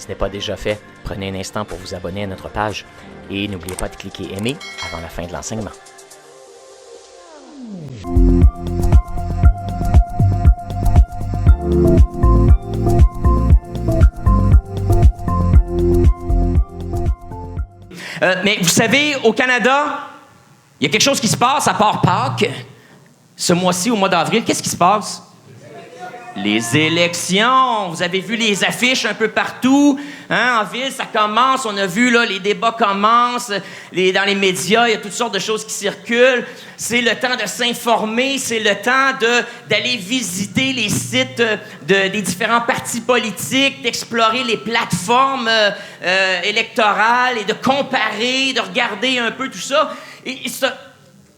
ce n'est pas déjà fait, prenez un instant pour vous abonner à notre page et n'oubliez pas de cliquer aimer avant la fin de l'enseignement. Mais vous savez, au Canada, il y a quelque chose qui se passe à part Pâques. Ce mois-ci, au mois d'avril, qu'est-ce qui se passe? Les élections. Vous avez vu les affiches un peu partout. Hein? En ville, ça commence. On a vu, là, les débats commencent. Dans les médias, il y a toutes sortes de choses qui circulent. C'est le temps de s'informer. C'est le temps d'aller visiter les sites des différents partis politiques, d'explorer les plateformes électorales et de comparer, de regarder un peu tout ça.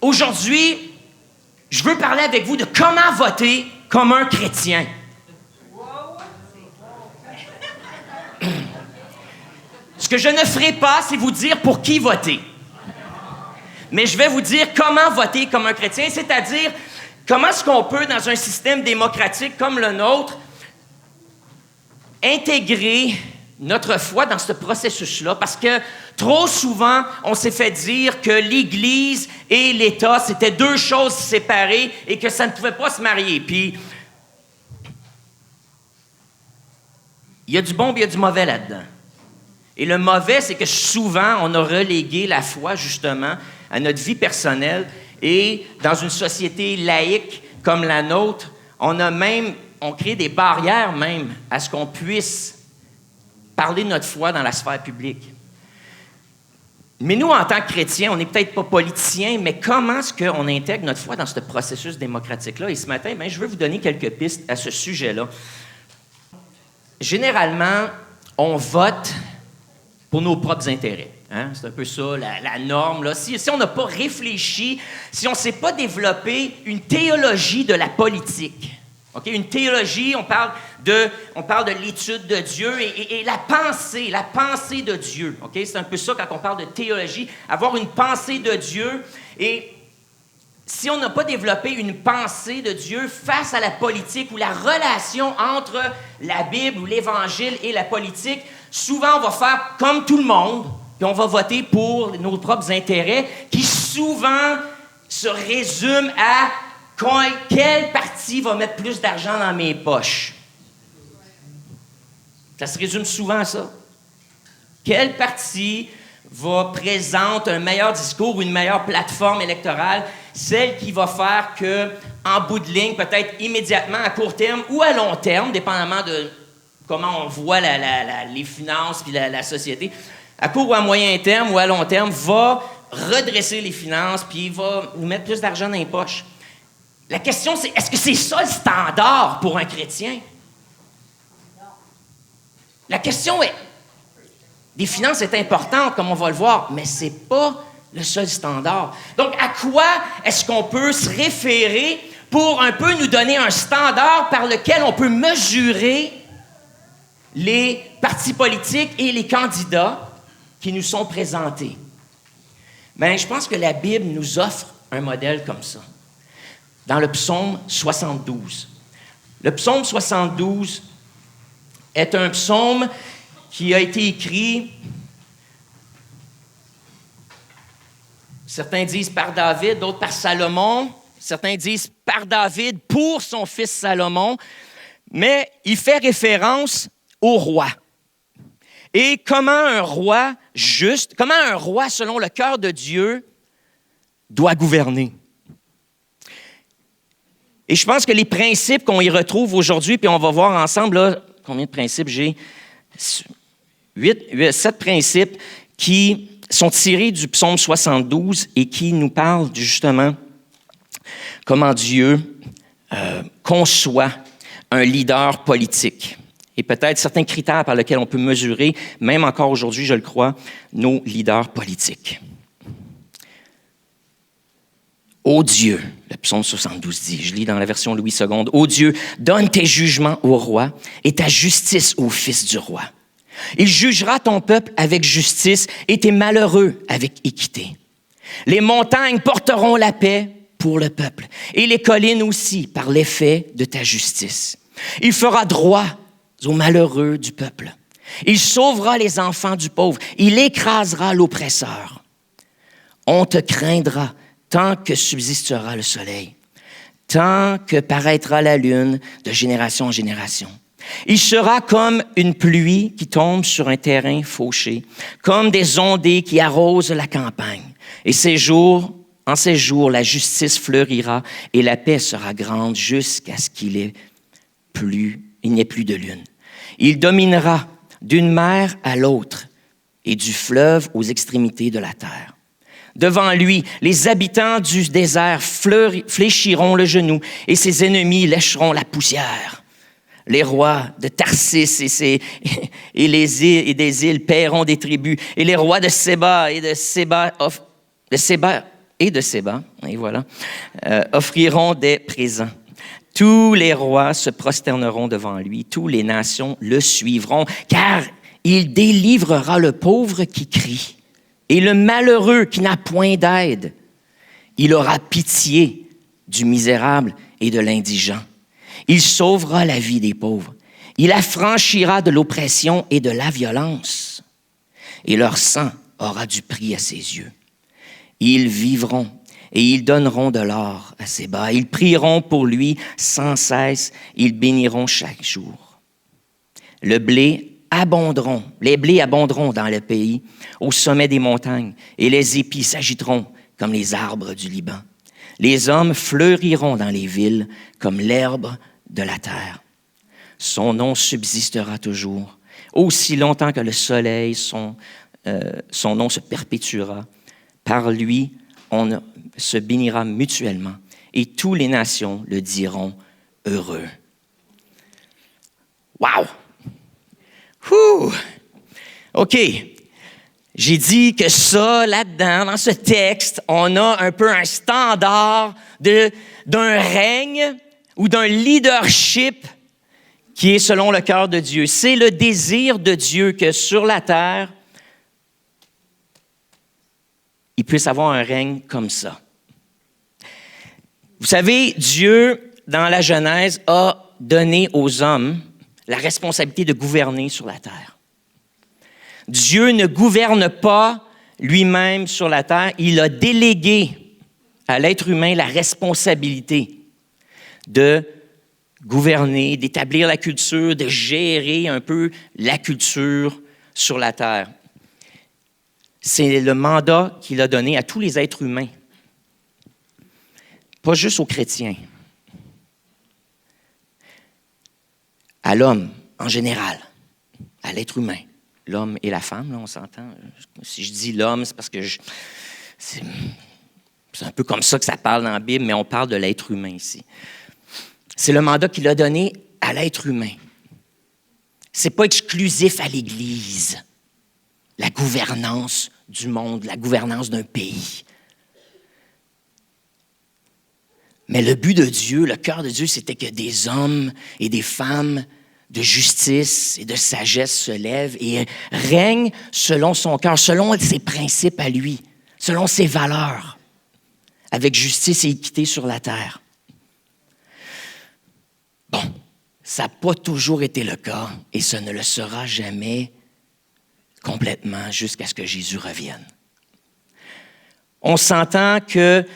Aujourd'hui, je veux parler avec vous de comment voter comme un chrétien. Ce que je ne ferai pas, c'est vous dire pour qui voter. Mais je vais vous dire comment voter comme un chrétien, c'est-à-dire comment est-ce qu'on peut, dans un système démocratique comme le nôtre, intégrer notre foi dans ce processus-là, parce que trop souvent, on s'est fait dire que l'Église et l'État, c'était deux choses séparées et que ça ne pouvait pas se marier. Puis, il y a du bon et il y a du mauvais là-dedans. Et le mauvais, c'est que souvent, on a relégué la foi, justement, à notre vie personnelle. Et dans une société laïque comme la nôtre, on crée des barrières même à ce qu'on puisse parler de notre foi dans la sphère publique. Mais nous, en tant que chrétiens, on n'est peut-être pas politiciens, mais comment est-ce qu'on intègre notre foi dans ce processus démocratique-là? Et ce matin, je veux vous donner quelques pistes à ce sujet-là. Généralement, on vote pour nos propres intérêts. Hein? C'est un peu ça, la norme. Là. Si on n'a pas réfléchi, si on ne s'est pas développé une théologie de la politique, okay? Une théologie, on parle de l'étude de Dieu et la pensée de Dieu. Okay? C'est un peu ça quand on parle de théologie, avoir une pensée de Dieu. Et si on n'a pas développé une pensée de Dieu face à la politique ou la relation entre la Bible ou l'Évangile et la politique, souvent on va faire comme tout le monde, puis on va voter pour nos propres intérêts, qui souvent se résument à quel parti va mettre plus d'argent dans mes poches. Ça se résume souvent à ça. Quel parti présente un meilleur discours ou une meilleure plateforme électorale, celle qui va faire que, en bout de ligne, peut-être immédiatement, à court terme ou à long terme, dépendamment de comment on voit les finances puis la société, à court ou à moyen terme ou à long terme, va redresser les finances puis va nous mettre plus d'argent dans les poches. La question, c'est, est-ce que c'est ça le standard pour un chrétien? Non. La question est, les finances est importante, comme on va le voir, mais ce n'est pas le seul standard. Donc, à quoi est-ce qu'on peut se référer pour un peu nous donner un standard par lequel on peut mesurer les partis politiques et les candidats qui nous sont présentés? Bien, je pense que la Bible nous offre un modèle comme ça. Dans le psaume 72. Le psaume 72 est un psaume qui a été écrit, certains disent par David, d'autres par Salomon, certains disent par David pour son fils Salomon, mais il fait référence au roi. Et comment un roi juste, comment un roi selon le cœur de Dieu doit gouverner. Et je pense que les principes qu'on y retrouve aujourd'hui, puis on va voir ensemble, là, combien de principes j'ai? 7 principes qui sont tirés du psaume 72 et qui nous parlent justement comment Dieu conçoit un leader politique. Et peut-être certains critères par lesquels on peut mesurer, même encore aujourd'hui, je le crois, nos leaders politiques. Ô Dieu, le psaume 72 dit, je lis dans la version Louis II, Ô Dieu, donne tes jugements au roi et ta justice au fils du roi. Il jugera ton peuple avec justice et tes malheureux avec équité. Les montagnes porteront la paix pour le peuple et les collines aussi par l'effet de ta justice. Il fera droit aux malheureux du peuple. Il sauvera les enfants du pauvre. Il écrasera l'oppresseur. On te craindra tant que subsistera le soleil, tant que paraîtra la lune de génération en génération. Il sera comme une pluie qui tombe sur un terrain fauché, comme des ondées qui arrosent la campagne. Et en ces jours, la justice fleurira et la paix sera grande jusqu'à ce qu'il n'y ait plus de lune. Il dominera d'une mer à l'autre et du fleuve aux extrémités de la terre. Devant lui, les habitants du désert fléchiront le genou et ses ennemis lécheront la poussière. Les rois de Tarsis et des îles paieront des tribus, et les rois de Séba offriront des présents. Tous les rois se prosterneront devant lui, tous les nations le suivront, car il délivrera le pauvre qui crie et le malheureux qui n'a point d'aide. Il aura pitié du misérable et de l'indigent. Il sauvera la vie des pauvres. Il affranchira de l'oppression et de la violence. Et leur sang aura du prix à ses yeux. Ils vivront et ils donneront de l'or à ses bas. Ils prieront pour lui sans cesse. Ils béniront chaque jour. Les blés abonderont dans le pays, au sommet des montagnes, et les épis s'agiteront comme les arbres du Liban. Les hommes fleuriront dans les villes comme l'herbe de la terre. Son nom subsistera toujours. Aussi longtemps que le soleil, son nom se perpétuera. Par lui, on se bénira mutuellement et toutes les nations le diront heureux. Wow! OK. J'ai dit que ça, là-dedans, dans ce texte, on a un peu un standard d'un règne ou d'un leadership qui est selon le cœur de Dieu. C'est le désir de Dieu que sur la terre, il puisse avoir un règne comme ça. Vous savez, Dieu, dans la Genèse, a donné aux hommes la responsabilité de gouverner sur la terre. Dieu ne gouverne pas lui-même sur la terre. Il a délégué à l'être humain la responsabilité de gouverner, d'établir la culture, de gérer un peu la culture sur la terre. C'est le mandat qu'il a donné à tous les êtres humains, pas juste aux chrétiens, à l'homme en général, à l'être humain. L'homme et la femme, là, on s'entend. Si je dis l'homme, c'est parce que c'est un peu comme ça que ça parle dans la Bible, mais on parle de l'être humain ici. C'est le mandat qu'il a donné à l'être humain. Ce n'est pas exclusif à l'Église, la gouvernance du monde, la gouvernance d'un pays. Mais le but de Dieu, le cœur de Dieu, c'était que des hommes et des femmes de justice et de sagesse se lèvent et règnent selon son cœur, selon ses principes à lui, selon ses valeurs, avec justice et équité sur la terre. Bon, ça n'a pas toujours été le cas et ce ne le sera jamais complètement jusqu'à ce que Jésus revienne. On s'entend que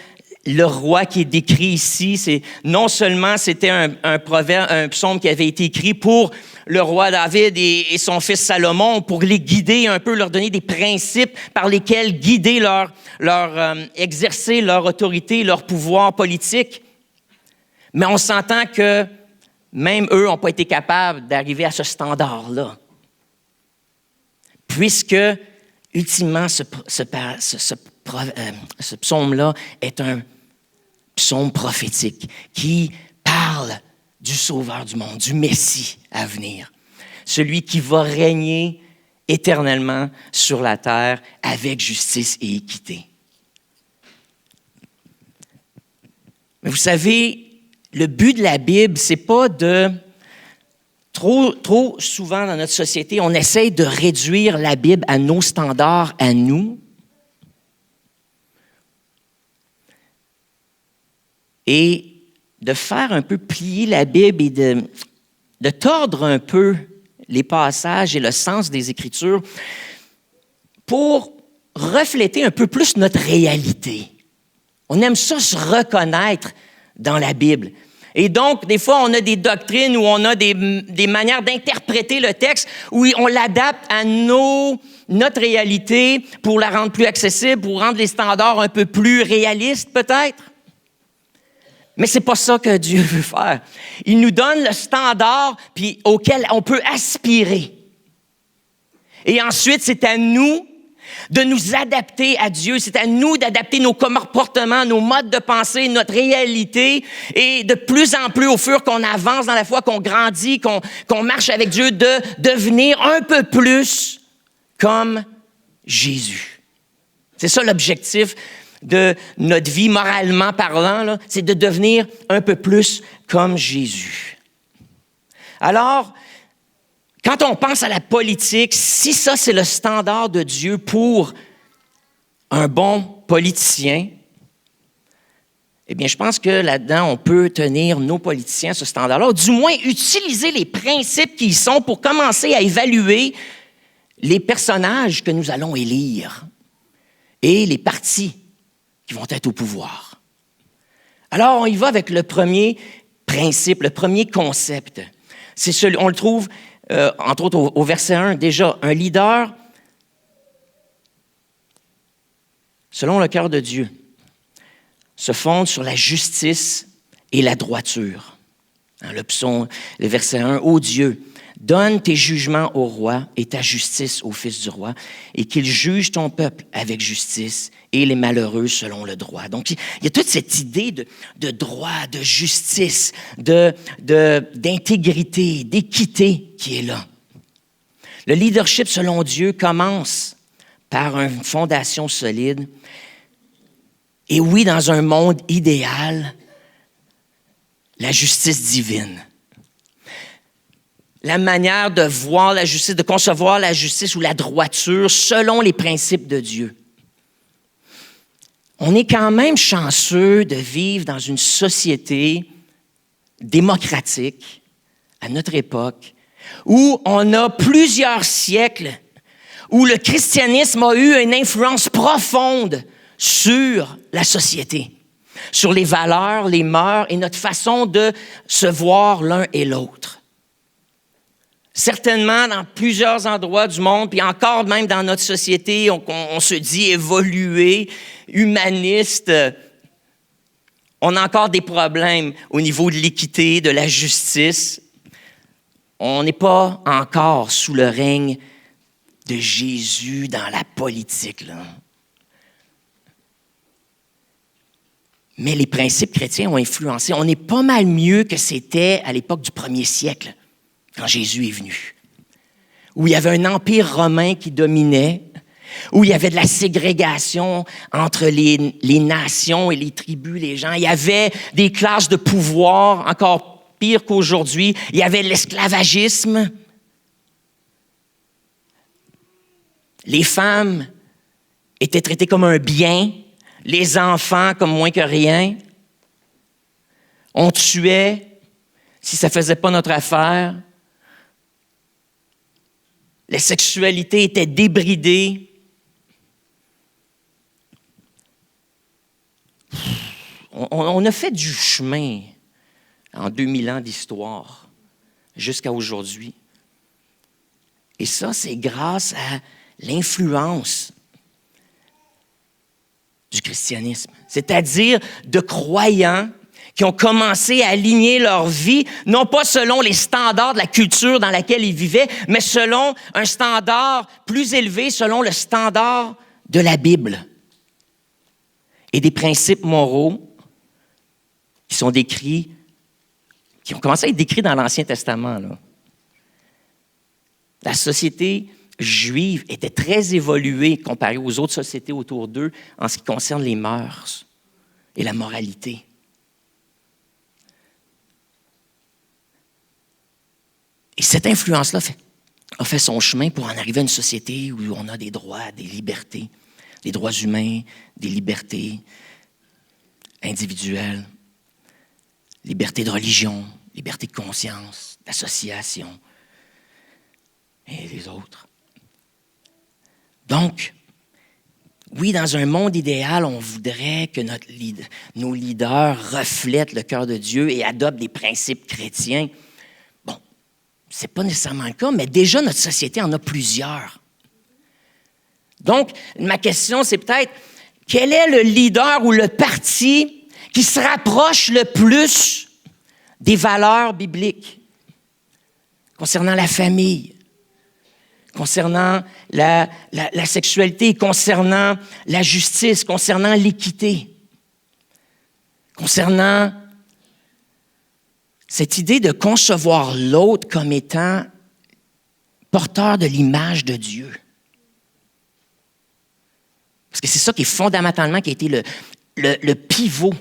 le roi qui est décrit ici, non seulement c'était un proverbe, un psaume qui avait été écrit pour le roi David et son fils Salomon, pour les guider un peu, leur donner des principes par lesquels guider exercer leur autorité, leur pouvoir politique. Mais on s'entend que même eux n'ont pas été capables d'arriver à ce standard-là. Puisque, ultimement, ce psaume-là est un psaume prophétique qui parle du Sauveur du monde, du Messie à venir, celui qui va régner éternellement sur la terre avec justice et équité. Mais vous savez, le but de la Bible, c'est pas de... Trop souvent dans notre société, on essaye de réduire la Bible à nos standards, à nous. Et de faire un peu plier la Bible et de tordre un peu les passages et le sens des Écritures pour refléter un peu plus notre réalité. On aime ça se reconnaître dans la Bible. Et donc, des fois, on a des doctrines ou on a des manières d'interpréter le texte où on l'adapte à notre réalité pour la rendre plus accessible, pour rendre les standards un peu plus réalistes, peut-être. Mais c'est pas ça que Dieu veut faire. Il nous donne le standard puis auquel on peut aspirer. Et ensuite, c'est à nous de nous adapter à Dieu. C'est à nous d'adapter nos comportements, nos modes de pensée, notre réalité. Et de plus en plus, au fur qu'on avance dans la foi, qu'on grandit, qu'on marche avec Dieu, de devenir un peu plus comme Jésus. C'est ça l'objectif de notre vie, moralement parlant, là, c'est de devenir un peu plus comme Jésus. Alors, quand on pense à la politique, si ça, c'est le standard de Dieu pour un bon politicien, eh bien, je pense que là-dedans, on peut tenir nos politiciens à ce standard-là, ou du moins utiliser les principes qui y sont pour commencer à évaluer les personnages que nous allons élire et les partis qui vont être au pouvoir. Alors, on y va avec le premier principe, le premier concept. On le trouve, entre autres, au verset 1, déjà, un leader, selon le cœur de Dieu, se fonde sur la justice et la droiture. Le verset 1, « Ô Dieu, donne tes jugements au roi et ta justice au fils du roi, et qu'il juge ton peuple avec justice et les malheureux selon le droit. » Donc, il y a toute cette idée de droit, de justice, d'intégrité, d'équité qui est là. Le leadership, selon Dieu, commence par une fondation solide. Et oui, dans un monde idéal, la justice divine. La manière de voir la justice, de concevoir la justice ou la droiture selon les principes de Dieu. On est quand même chanceux de vivre dans une société démocratique à notre époque où on a plusieurs siècles où le christianisme a eu une influence profonde sur la société, sur les valeurs, les mœurs et notre façon de se voir l'un et l'autre. Certainement, dans plusieurs endroits du monde, puis encore même dans notre société, on se dit évolué, humaniste. On a encore des problèmes au niveau de l'équité, de la justice. On n'est pas encore sous le règne de Jésus dans la politique, là. Mais les principes chrétiens ont influencé. On est pas mal mieux que c'était à l'époque du 1er siècle, quand Jésus est venu, où il y avait un empire romain qui dominait, où il y avait de la ségrégation entre les nations et les tribus, les gens. Il y avait des classes de pouvoir, encore pire qu'aujourd'hui. Il y avait l'esclavagisme. Les femmes étaient traitées comme un bien, les enfants comme moins que rien. On tuait si ça ne faisait pas notre affaire. La sexualité était débridée. On a fait du chemin en 2000 ans d'histoire jusqu'à aujourd'hui. Et ça, c'est grâce à l'influence du christianisme, c'est-à-dire de croyants qui ont commencé à aligner leur vie, non pas selon les standards de la culture dans laquelle ils vivaient, mais selon un standard plus élevé, selon le standard de la Bible. Et des principes moraux qui sont décrits, qui ont commencé à être décrits dans l'Ancien Testament, là. La société juive était très évoluée comparée aux autres sociétés autour d'eux en ce qui concerne les mœurs et la moralité. Et cette influence-là a fait son chemin pour en arriver à une société où on a des droits, des libertés, des droits humains, des libertés individuelles, liberté de religion, liberté de conscience, d'association. et les autres. Donc, oui, dans un monde idéal, on voudrait que nos leaders reflètent le cœur de Dieu et adoptent des principes chrétiens. Bon, ce n'est pas nécessairement le cas, mais déjà notre société en a plusieurs. Donc, ma question, c'est peut-être, quel est le leader ou le parti qui se rapproche le plus des valeurs bibliques concernant la famille, concernant la sexualité, concernant la justice, concernant l'équité, concernant cette idée de concevoir l'autre comme étant porteur de l'image de Dieu. Parce que c'est ça qui est fondamentalement qui a été le pivot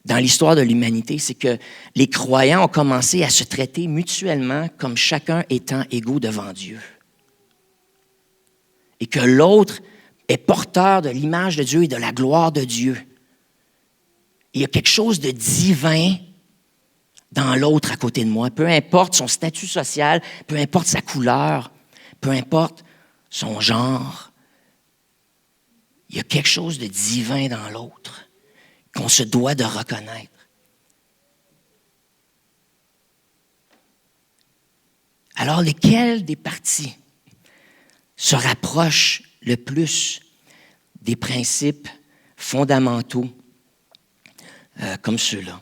dans l'histoire de l'humanité, c'est que les croyants ont commencé à se traiter mutuellement comme chacun étant égaux devant Dieu. Et que l'autre est porteur de l'image de Dieu et de la gloire de Dieu. Il y a quelque chose de divin dans l'autre à côté de moi. Peu importe son statut social, peu importe sa couleur, peu importe son genre. Il y a quelque chose de divin dans l'autre qu'on se doit de reconnaître. Alors, lequel des partis se rapproche le plus des principes fondamentaux comme ceux-là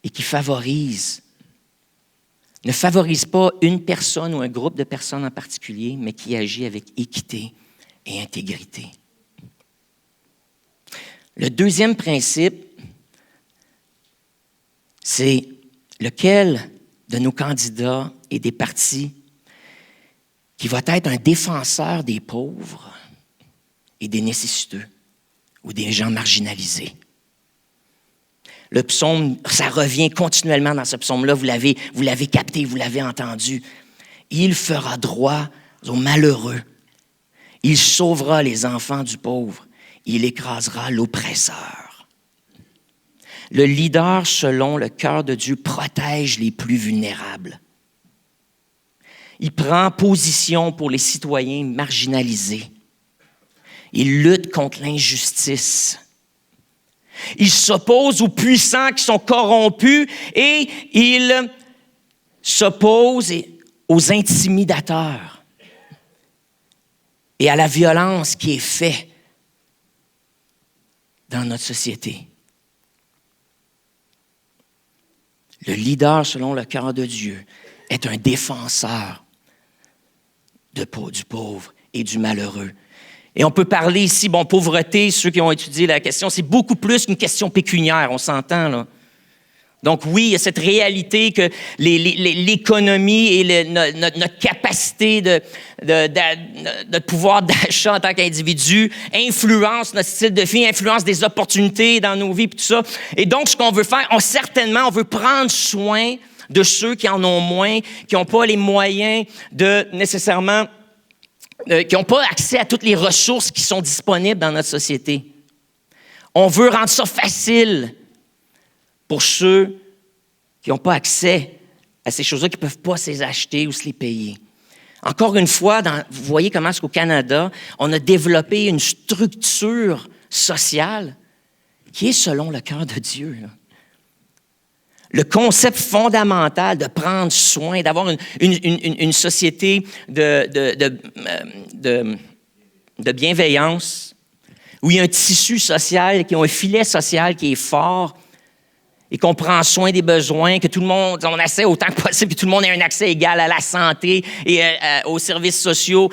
et qui ne favorise pas une personne ou un groupe de personnes en particulier, mais qui agit avec équité et intégrité? Le deuxième principe, c'est lequel de nos candidats et des partis qui va être un défenseur des pauvres et des nécessiteux ou des gens marginalisés. Le psaume, ça revient continuellement dans ce psaume-là, vous l'avez capté, vous l'avez entendu. Il fera droit aux malheureux. Il sauvera les enfants du pauvre. Il écrasera l'oppresseur. Le leader, selon le cœur de Dieu, protège les plus vulnérables. Il prend position pour les citoyens marginalisés. Il lutte contre l'injustice. Il s'oppose aux puissants qui sont corrompus et il s'oppose aux intimidateurs et à la violence qui est faite dans notre société. Le leader, selon le cœur de Dieu, est un défenseur du pauvre et du malheureux. Et on peut parler ici, pauvreté, ceux qui ont étudié la question, c'est beaucoup plus qu'une question pécuniaire, on s'entend, là. Donc oui, il y a cette réalité que l'économie et notre capacité de pouvoir d'achat en tant qu'individu influence notre style de vie, influence des opportunités dans nos vies, et tout ça. Et donc, ce qu'on veut faire, on veut prendre soin de ceux qui en ont moins, qui n'ont pas les moyens de nécessairement, qui n'ont pas accès à toutes les ressources qui sont disponibles dans notre société. On veut rendre ça facile pour ceux qui n'ont pas accès à ces choses-là, qui ne peuvent pas se les acheter ou se les payer. Encore une fois, vous voyez comment est-ce qu'au Canada, on a développé une structure sociale qui est selon le cœur de Dieu. Là. Le concept fondamental de prendre soin, d'avoir une société de bienveillance, où il y a un tissu social, qui a un filet social qui est fort, et qu'on prend soin des besoins, que tout le monde, on essaie autant que possible, que tout le monde ait un accès égal à la santé et aux services sociaux.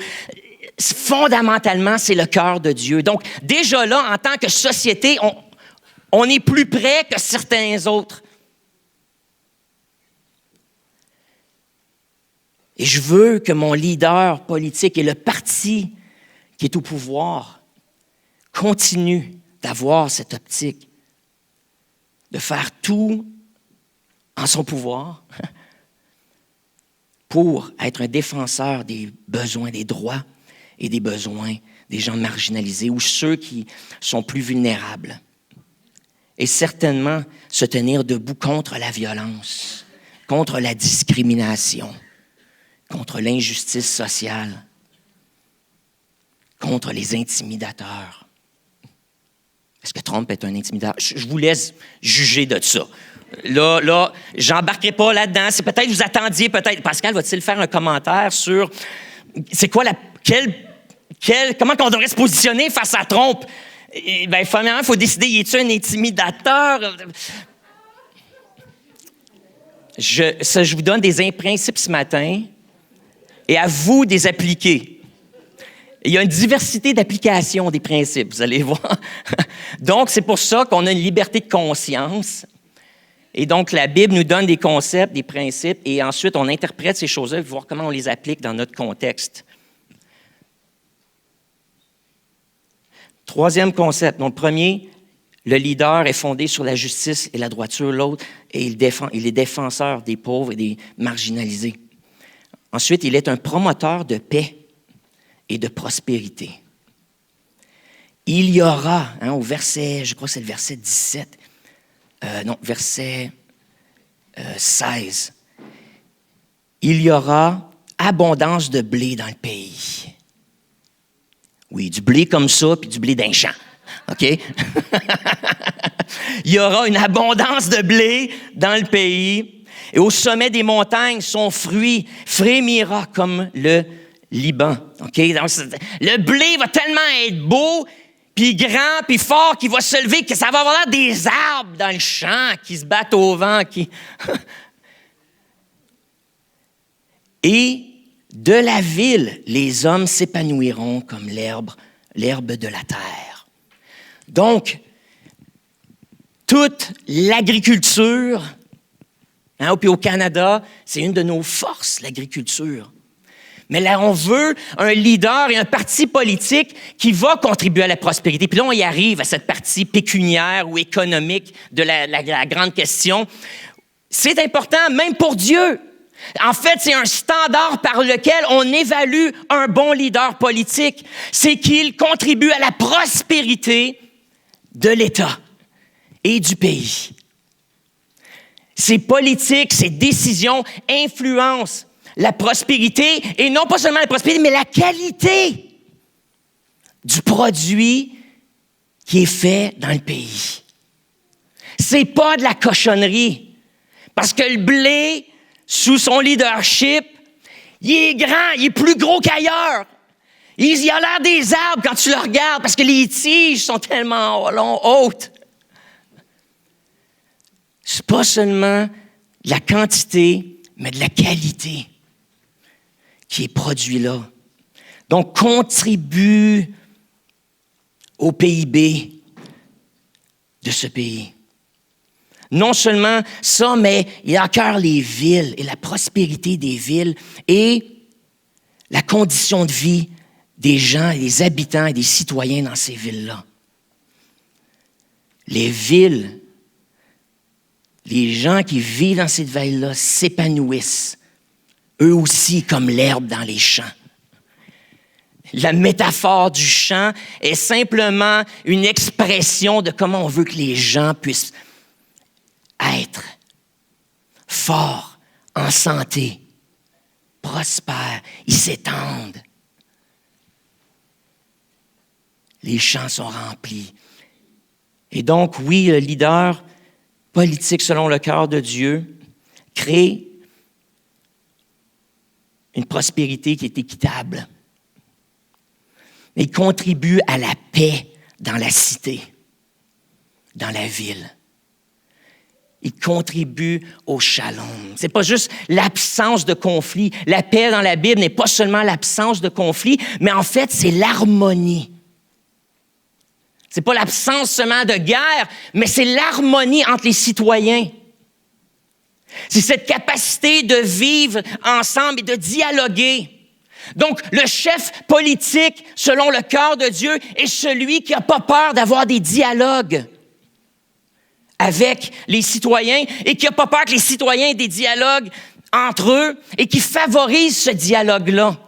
Fondamentalement, c'est le cœur de Dieu. Donc, déjà là, en tant que société, on est plus près que certains autres. Et je veux que mon leader politique et le parti qui est au pouvoir continue d'avoir cette optique, de faire tout en son pouvoir pour être un défenseur des besoins, des droits et des besoins des gens marginalisés ou ceux qui sont plus vulnérables. Et certainement se tenir debout contre la violence contre la discrimination, contre l'injustice sociale, contre les intimidateurs. Est-ce que Trump est un intimidateur? Je vous laisse juger de ça. Là, j'embarquerai pas là-dedans. C'est peut-être, vous attendiez peut-être... Pascal, va-t-il faire un commentaire sur... C'est quoi comment on devrait se positionner face à Trump? Premièrement, il faut décider, est-tu un intimidateur? Je vous donne des principes ce matin et à vous de les appliquer. Il y a une diversité d'applications des principes, vous allez voir. Donc, c'est pour ça qu'on a une liberté de conscience. Et donc, la Bible nous donne des concepts, des principes, et ensuite, on interprète ces choses-là pour voir comment on les applique dans notre contexte. Troisième concept. Donc, le premier, le leader est fondé sur la justice et la droiture. L'autre, il est défenseur des pauvres et des marginalisés. Ensuite, il est un promoteur de paix et de prospérité. Il y aura, au verset, je crois que c'est le verset 17, verset 16, il y aura abondance de blé dans le pays. Oui, du blé comme ça, puis du blé d'un champ. OK? Il y aura une abondance de blé dans le pays. Et au sommet des montagnes, son fruit frémira comme le Liban. OK? Donc, le blé va tellement être beau, puis grand, puis fort, qu'il va se lever, que ça va avoir l'air des arbres dans le champ qui se battent au vent. Et de la ville, les hommes s'épanouiront comme l'herbe de la terre. Donc, toute l'agriculture, puis au Canada, c'est une de nos forces, l'agriculture. Mais là, on veut un leader et un parti politique qui va contribuer à la prospérité. Puis là, on y arrive à cette partie pécuniaire ou économique de la grande question. C'est important, même pour Dieu. En fait, c'est un standard par lequel on évalue un bon leader politique. C'est qu'il contribue à la prospérité de l'État et du pays. Ses politiques, ses décisions influencent la prospérité, et non pas seulement la prospérité, mais la qualité du produit qui est fait dans le pays. C'est pas de la cochonnerie, parce que le blé, sous son leadership, il est grand, il est plus gros qu'ailleurs. Il a l'air des arbres quand tu le regardes, parce que les tiges sont tellement hautes. C'est pas seulement de la quantité, mais de la qualité qui est produit là. Donc, contribue au PIB de ce pays. Non seulement ça, mais il a à cœur les villes et la prospérité des villes et la condition de vie des gens, des habitants et des citoyens dans ces villes-là. Les villes, les gens qui vivent dans ces villes-là s'épanouissent, eux aussi comme l'herbe dans les champs. La métaphore du champ est simplement une expression de comment on veut que les gens puissent être forts, en santé, prospères, ils s'étendent. Les champs sont remplis. Et donc, oui, le leader politique selon le cœur de Dieu crée une prospérité qui est équitable. Il contribue à la paix dans la cité, dans la ville. Il contribue au shalom. C'est pas juste l'absence de conflit. La paix dans la Bible n'est pas seulement l'absence de conflit, mais en fait, c'est l'harmonie. C'est pas l'absence seulement de guerre, mais c'est l'harmonie entre les citoyens. C'est cette capacité de vivre ensemble et de dialoguer. Donc, le chef politique, selon le cœur de Dieu, est celui qui n'a pas peur d'avoir des dialogues avec les citoyens et qui n'a pas peur que les citoyens aient des dialogues entre eux et qui favorise ce dialogue-là,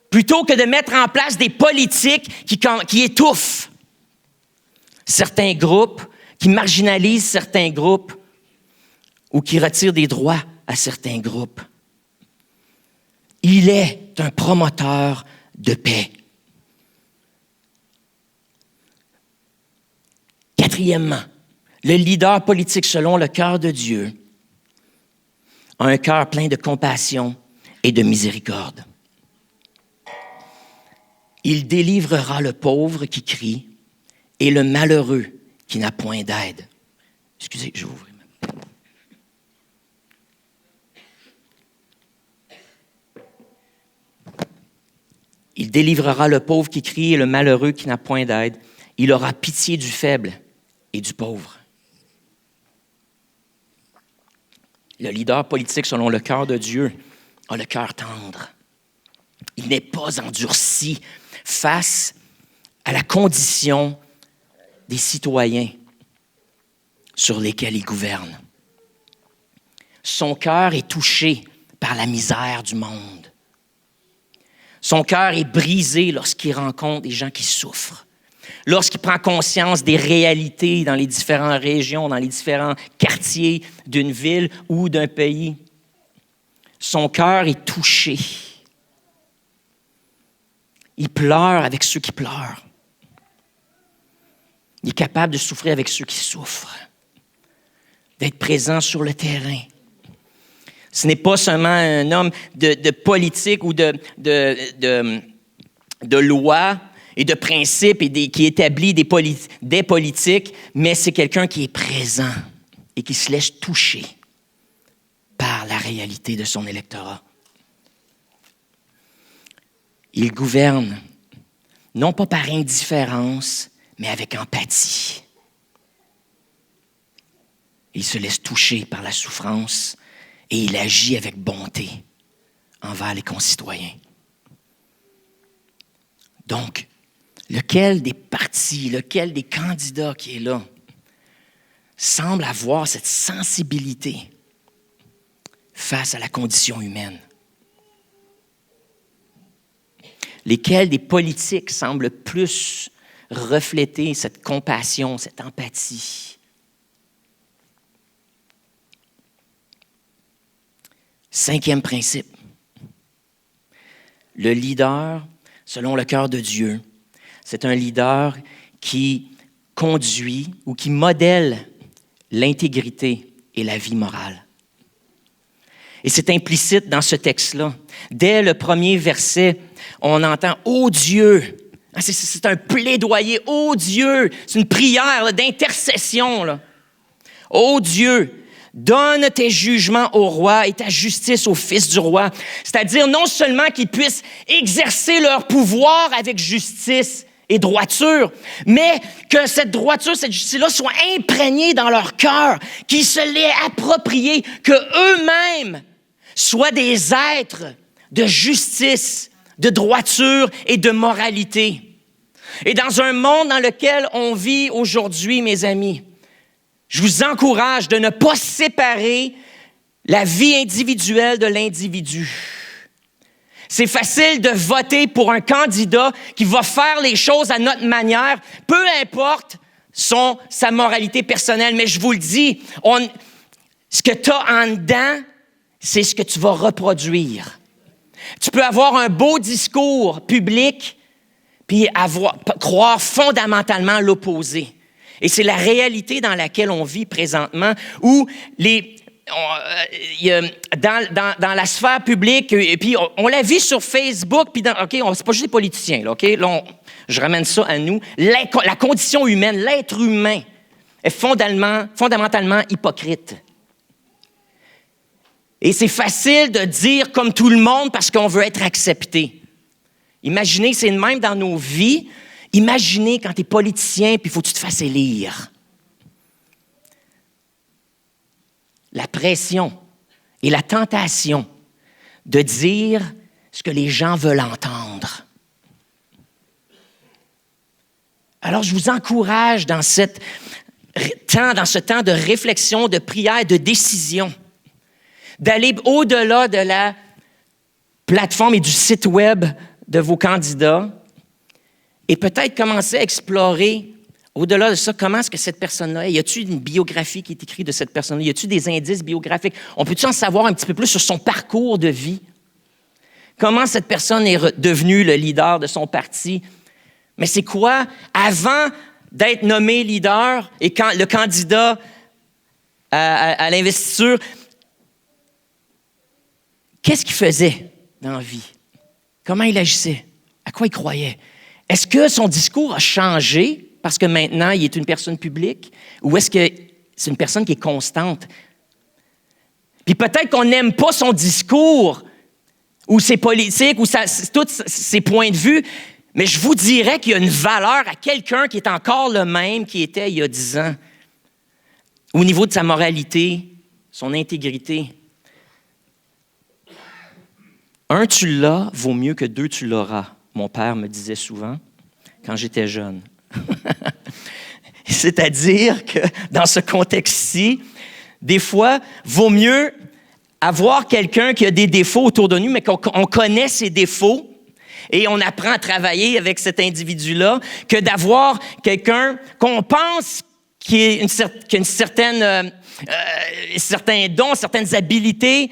plutôt que de mettre en place des politiques qui étouffent certains groupes, qui marginalisent certains groupes ou qui retirent des droits à certains groupes. Il est un promoteur de paix. Quatrièmement, le leader politique selon le cœur de Dieu a un cœur plein de compassion et de miséricorde. Il délivrera le pauvre qui crie et le malheureux qui n'a point d'aide. Excusez, je vais ouvrir. Il délivrera le pauvre qui crie et le malheureux qui n'a point d'aide. Il aura pitié du faible et du pauvre. Le leader politique selon le cœur de Dieu a le cœur tendre. Il n'est pas endurci face à la condition des citoyens sur lesquels il gouverne. Son cœur est touché par la misère du monde. Son cœur est brisé lorsqu'il rencontre des gens qui souffrent, lorsqu'il prend conscience des réalités dans les différentes régions, dans les différents quartiers d'une ville ou d'un pays. Son cœur est touché. Il pleure avec ceux qui pleurent. Il est capable de souffrir avec ceux qui souffrent, d'être présent sur le terrain. Ce n'est pas seulement un homme de politique ou de loi et de principes et qui établit des politiques, mais c'est quelqu'un qui est présent et qui se laisse toucher par la réalité de son électorat. Il gouverne, non pas par indifférence, mais avec empathie. Il se laisse toucher par la souffrance et il agit avec bonté envers les concitoyens. Donc, lequel des partis, lequel des candidats qui est là semble avoir cette sensibilité face à la condition humaine? Lesquels des politiques semblent plus refléter cette compassion, cette empathie? Cinquième principe. Le leader, selon le cœur de Dieu, c'est un leader qui conduit ou qui modèle l'intégrité et la vie morale. Et c'est implicite dans ce texte-là. Dès le premier verset, on entend « Ô Dieu ». C'est un plaidoyer « Ô Dieu ». C'est une prière là, d'intercession. Là. « Ô Dieu ». Donne tes jugements au roi et ta justice au fils du roi. C'est-à-dire non seulement qu'ils puissent exercer leur pouvoir avec justice et droiture, mais que cette droiture, cette justice-là soit imprégnée dans leur cœur, qu'ils se l'aient appropriée, qu'eux-mêmes soient des êtres de justice, de droiture et de moralité. Et dans un monde dans lequel on vit aujourd'hui, mes amis, je vous encourage de ne pas séparer la vie individuelle de l'individu. C'est facile de voter pour un candidat qui va faire les choses à notre manière, peu importe sa moralité personnelle. Mais je vous le dis, ce que tu as en dedans, c'est ce que tu vas reproduire. Tu peux avoir un beau discours public puis croire fondamentalement l'opposé. Et c'est la réalité dans laquelle on vit présentement, où dans la sphère publique, et puis on la vit sur Facebook, puis c'est pas juste les politiciens, là, OK? Là, je ramène ça à nous. La condition humaine, l'être humain, est fondamentalement hypocrite. Et c'est facile de dire comme tout le monde parce qu'on veut être accepté. Imaginez, c'est le même dans nos vies. Imaginez quand tu es politicien, puis il faut que tu te fasses élire. La pression et la tentation de dire ce que les gens veulent entendre. Alors, je vous encourage dans ce temps de réflexion, de prière, de décision, d'aller au-delà de la plateforme et du site web de vos candidats et peut-être commencer à explorer Au-delà de ça, comment est-ce que cette personne-là est? Y a-t-il une biographie qui est écrite de cette personne-là? Y a-t-il des indices biographiques? On peut-tu en savoir un petit peu plus sur son parcours de vie? Comment cette personne est devenue le leader de son parti? Mais c'est quoi? Avant d'être nommé leader et quand le candidat à l'investiture, qu'est-ce qu'il faisait dans la vie? Comment il agissait? À quoi il croyait? Est-ce que son discours a changé parce que maintenant, il est une personne publique? Ou est-ce que c'est une personne qui est constante? Puis peut-être qu'on n'aime pas son discours ou ses politiques ou tous ses points de vue, mais je vous dirais qu'il y a une valeur à quelqu'un qui est encore le même qu'il était il y a 10 ans. Au niveau de sa moralité, son intégrité. Un tu l'as vaut mieux que 2 tu l'auras. Mon père me disait souvent quand j'étais jeune. C'est-à-dire que dans ce contexte-ci, des fois, vaut mieux avoir quelqu'un qui a des défauts autour de nous, mais qu'on connaît ses défauts et on apprend à travailler avec cet individu-là, que d'avoir quelqu'un qu'on pense qui a certains dons, certaines habilités,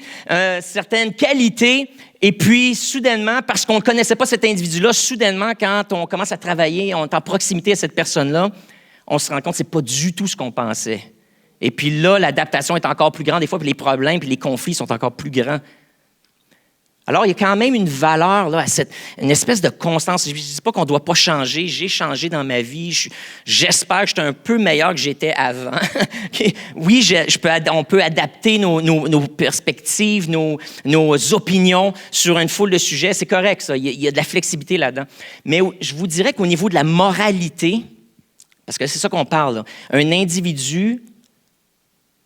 certaines qualités. Et puis, soudainement, parce qu'on ne connaissait pas cet individu-là, soudainement, quand on commence à travailler, on est en proximité à cette personne-là, on se rend compte que ce n'est pas du tout ce qu'on pensait. Et puis là, l'adaptation est encore plus grande des fois, puis les problèmes, puis les conflits sont encore plus grands. Alors, il y a quand même une valeur, là, une espèce de constance. Je ne dis pas qu'on ne doit pas changer. J'ai changé dans ma vie. J'espère que je suis un peu meilleur que j'étais avant. Oui, on peut adapter nos perspectives, nos opinions sur une foule de sujets. C'est correct, ça. Il y a de la flexibilité là-dedans. Mais je vous dirais qu'au niveau de la moralité, parce que c'est ça qu'on parle, là, un individu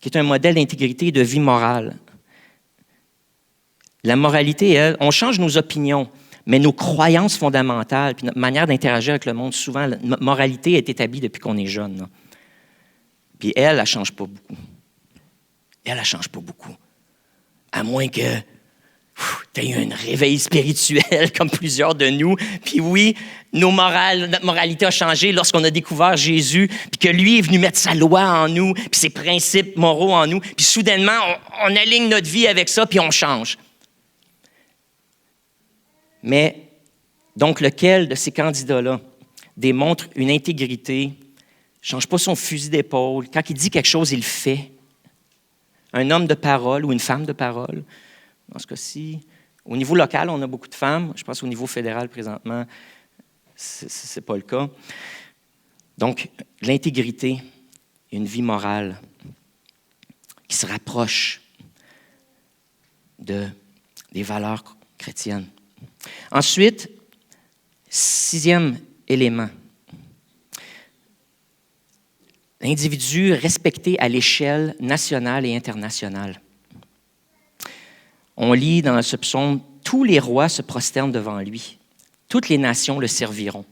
qui est un modèle d'intégrité et de vie morale. La moralité, elle, on change nos opinions, mais nos croyances fondamentales, puis notre manière d'interagir avec le monde, souvent, notre moralité est établie depuis qu'on est jeune. Là. Puis elle ne change pas beaucoup. Elle ne change pas beaucoup. À moins que tu aies eu un réveil spirituel, comme plusieurs de nous. Puis oui, notre moralité a changé lorsqu'on a découvert Jésus, puis que lui est venu mettre sa loi en nous, puis ses principes moraux en nous. Puis soudainement, on aligne notre vie avec ça, puis on change. Mais, donc, lequel de ces candidats-là démontre une intégrité, ne change pas son fusil d'épaule, quand il dit quelque chose, il le fait. Un homme de parole ou une femme de parole, dans ce cas-ci. Au niveau local, on a beaucoup de femmes. Je pense qu'au niveau fédéral, présentement, ce n'est pas le cas. Donc, l'intégrité et une vie morale qui se rapproche des valeurs chrétiennes. Ensuite, 6e élément. L'individu respecté à l'échelle nationale et internationale. On lit dans ce psaume, « Tous les rois se prosternent devant lui. Toutes les nations le serviront. »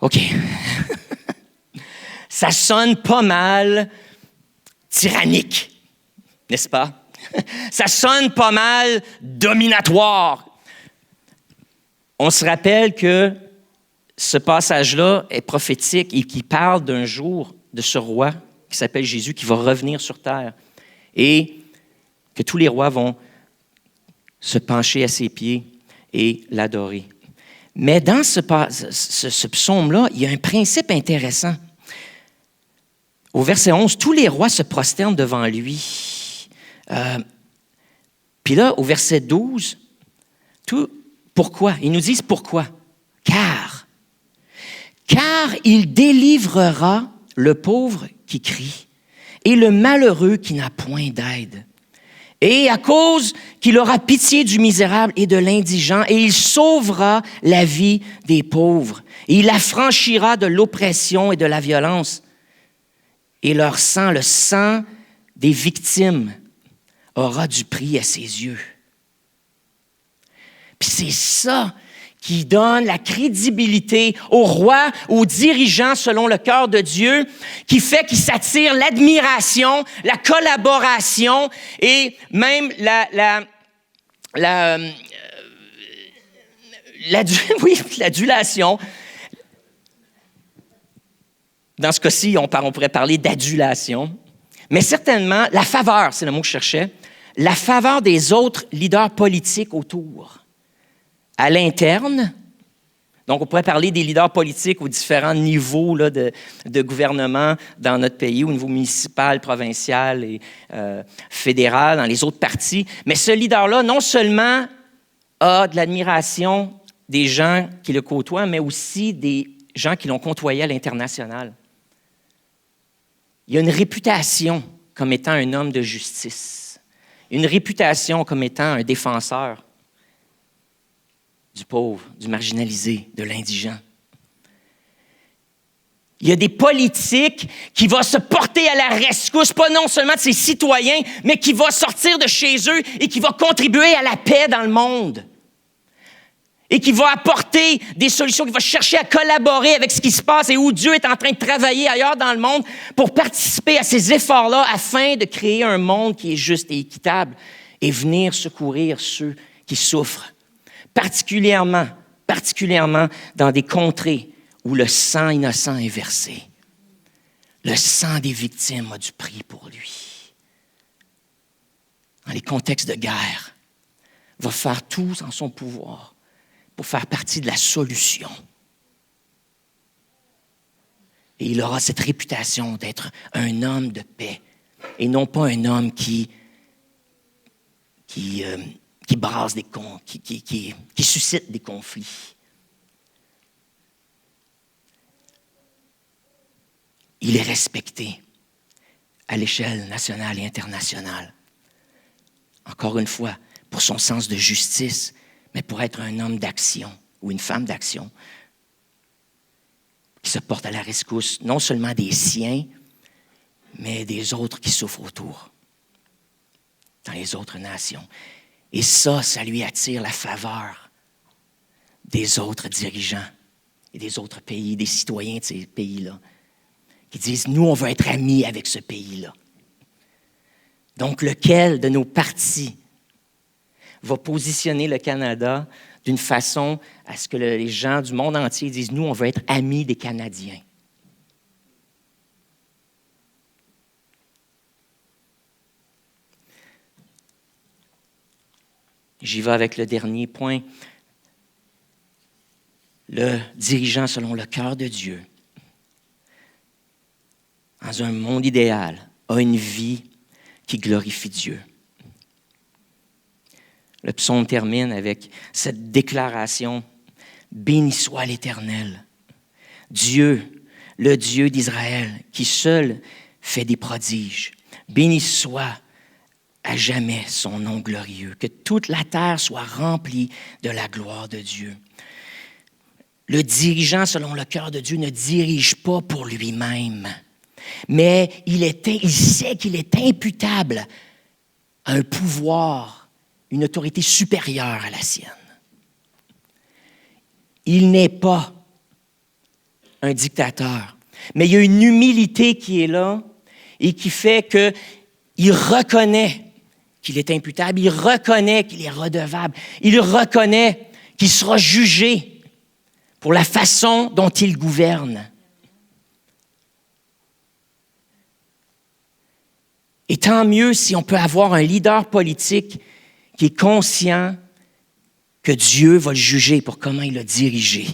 OK. Ça sonne pas mal tyrannique, n'est-ce pas? Ça sonne pas mal dominatoire. On se rappelle que ce passage-là est prophétique et qui parle d'un jour de ce roi qui s'appelle Jésus qui va revenir sur terre et que tous les rois vont se pencher à ses pieds et l'adorer. Mais dans ce psaume-là, il y a un principe intéressant. Au verset 11, tous les rois se prosternent devant lui. Puis là, au verset 12, pourquoi? Ils nous disent pourquoi. Car il délivrera le pauvre qui crie et le malheureux qui n'a point d'aide. Et à cause qu'il aura pitié du misérable et de l'indigent, et il sauvera la vie des pauvres. Et il affranchira de l'oppression et de la violence. Et leur sang, le sang des victimes, aura du prix à ses yeux. Puis c'est ça qui donne la crédibilité aux rois, aux dirigeants selon le cœur de Dieu, qui fait qu'ils s'attirent l'admiration, la collaboration et même l'adulation. Dans ce cas-ci, on pourrait parler d'adulation. Mais certainement, la faveur, c'est le mot que je cherchais, la faveur des autres leaders politiques autour. À l'interne, donc on pourrait parler des leaders politiques aux différents niveaux là, de gouvernement dans notre pays, au niveau municipal, provincial et fédéral, dans les autres partis. Mais ce leader-là, non seulement a de l'admiration des gens qui le côtoient, mais aussi des gens qui l'ont côtoyé à l'international. Il a une réputation comme étant un homme de justice, une réputation comme étant un défenseur du pauvre, du marginalisé, de l'indigent. Il y a des politiques qui vont se porter à la rescousse, pas non seulement de ses citoyens, mais qui vont sortir de chez eux et qui vont contribuer à la paix dans le monde. Et qui va apporter des solutions, qui va chercher à collaborer avec ce qui se passe et où Dieu est en train de travailler ailleurs dans le monde pour participer à ces efforts-là afin de créer un monde qui est juste et équitable et venir secourir ceux qui souffrent, particulièrement dans des contrées où le sang innocent est versé. Le sang des victimes a du prix pour lui. Dans les contextes de guerre, il va faire tout en son pouvoir pour faire partie de la solution. Et il aura cette réputation d'être un homme de paix et non pas un homme qui brasse qui suscite des conflits. Il est respecté à l'échelle nationale et internationale. Encore une fois, pour son sens de justice, mais pour être un homme d'action ou une femme d'action qui se porte à la rescousse non seulement des siens, mais des autres qui souffrent autour, dans les autres nations. Et ça lui attire la faveur des autres dirigeants et des autres pays, des citoyens de ces pays-là, qui disent, nous, on veut être amis avec ce pays-là. Donc, lequel de nos partis va positionner le Canada d'une façon à ce que les gens du monde entier disent, nous, on veut être amis des Canadiens. J'y vais avec le dernier point. Le dirigeant selon le cœur de Dieu, dans un monde idéal, a une vie qui glorifie Dieu. Le psaume termine avec cette déclaration « Béni soit l'Éternel, Dieu, le Dieu d'Israël, qui seul fait des prodiges. Béni soit à jamais son nom glorieux, que toute la terre soit remplie de la gloire de Dieu. » Le dirigeant selon le cœur de Dieu ne dirige pas pour lui-même, mais il sait qu'il est imputable à un pouvoir, une autorité supérieure à la sienne. Il n'est pas un dictateur, mais il y a une humilité qui est là et qui fait qu'il reconnaît qu'il est imputable, il reconnaît qu'il est redevable, il reconnaît qu'il sera jugé pour la façon dont il gouverne. Et tant mieux si on peut avoir un leader politique qui est conscient que Dieu va le juger pour comment il l'a dirigé.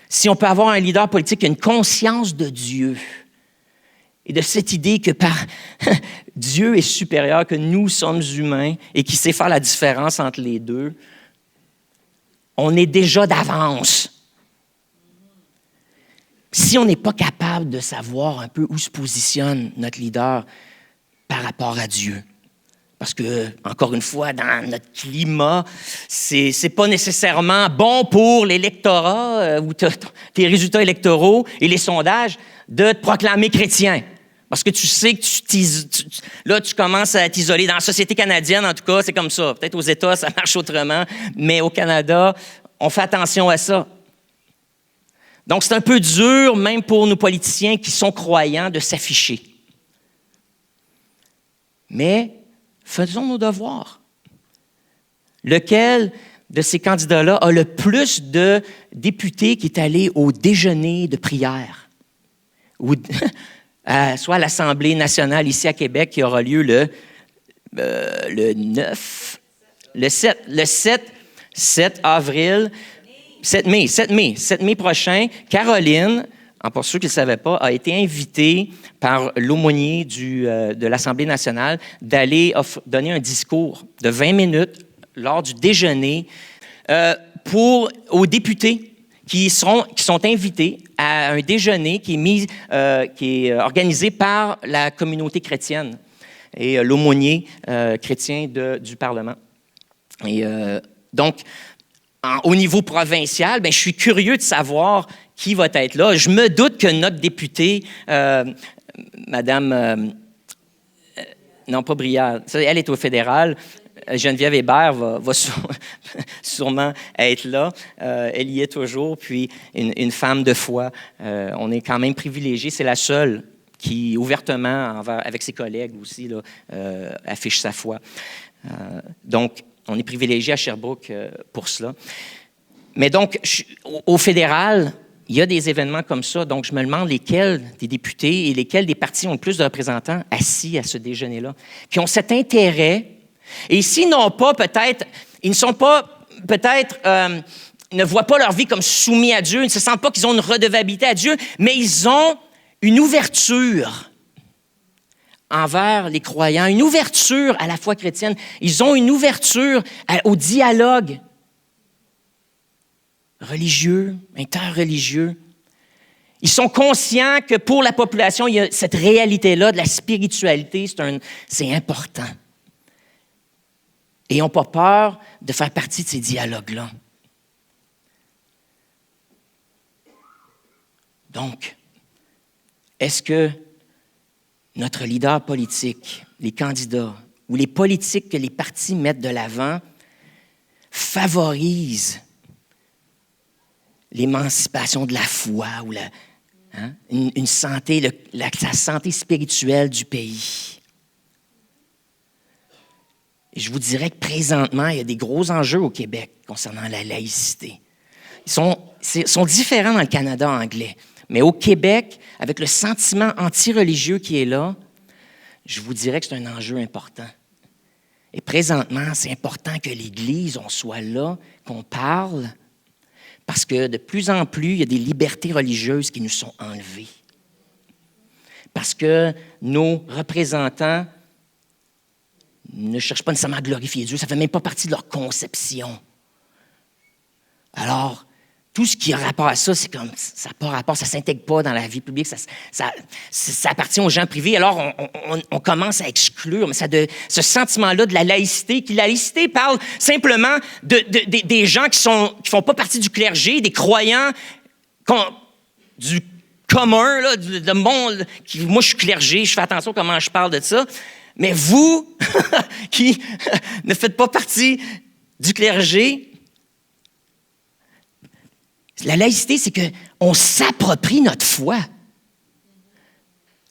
Si on peut avoir un leader politique qui a une conscience de Dieu et de cette idée que Dieu est supérieur, que nous sommes humains et qui sait faire la différence entre les deux, on est déjà d'avance. Si on n'est pas capable de savoir un peu où se positionne notre leader par rapport à Dieu, parce que, encore une fois, dans notre climat, c'est pas nécessairement bon pour l'électorat ou tes résultats électoraux et les sondages de te proclamer chrétien. Parce que tu sais que tu commences à t'isoler. Dans la société canadienne, en tout cas, c'est comme ça. Peut-être aux États, ça marche autrement, mais au Canada, on fait attention à ça. Donc, c'est un peu dur, même pour nos politiciens qui sont croyants, de s'afficher. Mais faisons nos devoirs. Lequel de ces candidats-là a le plus de députés qui est allé au déjeuner de prière ou soit à l'Assemblée nationale ici à Québec qui aura lieu le 7 avril, 7 mai prochain. Caroline, pour ceux qui ne le savaient pas, a été invitée par l'aumônier de l'Assemblée nationale d'aller donner un discours de 20 minutes lors du déjeuner aux députés qui sont invités à un déjeuner qui est organisé par la communauté chrétienne et l'aumônier chrétien du Parlement. Et donc, au niveau provincial, je suis curieux de savoir qui va être là. Je me doute que notre députée, Madame... non, pas Briard, elle est au fédéral. Geneviève Hébert va sûrement être là. Elle y est toujours. Puis, une femme de foi. On est quand même privilégiés. C'est la seule qui, ouvertement, avec ses collègues aussi, là, affiche sa foi. Donc, on est privilégiés à Sherbrooke pour cela. Mais donc, au fédéral, il y a des événements comme ça. Donc, je me demande lesquels des députés et lesquels des partis ont le plus de représentants assis à ce déjeuner-là, qui ont cet intérêt. Et s'ils n'ont pas, peut-être, ils ne sont pas, peut-être, ne voient pas leur vie comme soumis à Dieu, ils ne se sentent pas qu'ils ont une redevabilité à Dieu, mais ils ont une ouverture envers les croyants, une ouverture à la foi chrétienne. Ils ont une ouverture au dialogue religieux, interreligieux. Ils sont conscients que pour la population, il y a cette réalité-là de la spiritualité, c'est important. Et ils n'ont pas peur de faire partie de ces dialogues-là. Donc, est-ce que notre leader politique, les candidats ou les politiques que les partis mettent de l'avant favorisent l'émancipation de la foi ou une santé, la santé spirituelle du pays? Et je vous dirais que présentement, il y a des gros enjeux au Québec concernant la laïcité. Ils sont différents dans le Canada anglais. Mais au Québec, avec le sentiment anti-religieux qui est là, je vous dirais que c'est un enjeu important. Et présentement, c'est important que l'Église, on soit là, qu'on parle, parce que de plus en plus, il y a des libertés religieuses qui nous sont enlevées. Parce que nos représentants ne cherchent pas nécessairement à glorifier Dieu, ça ne fait même pas partie de leur conception. Alors, tout ce qui a rapport à ça, c'est comme ça n'a pas rapport, ça ne s'intègre pas dans la vie publique, ça appartient aux gens privés. Alors, on commence à exclure, mais ce sentiment-là de la laïcité, la laïcité parle simplement des gens qui ne font pas partie du clergé, des croyants du commun, là, du monde. Moi, je suis clergé, je fais attention à comment je parle de ça. Mais vous, qui ne faites pas partie du clergé, la laïcité, c'est qu'on s'approprie notre foi.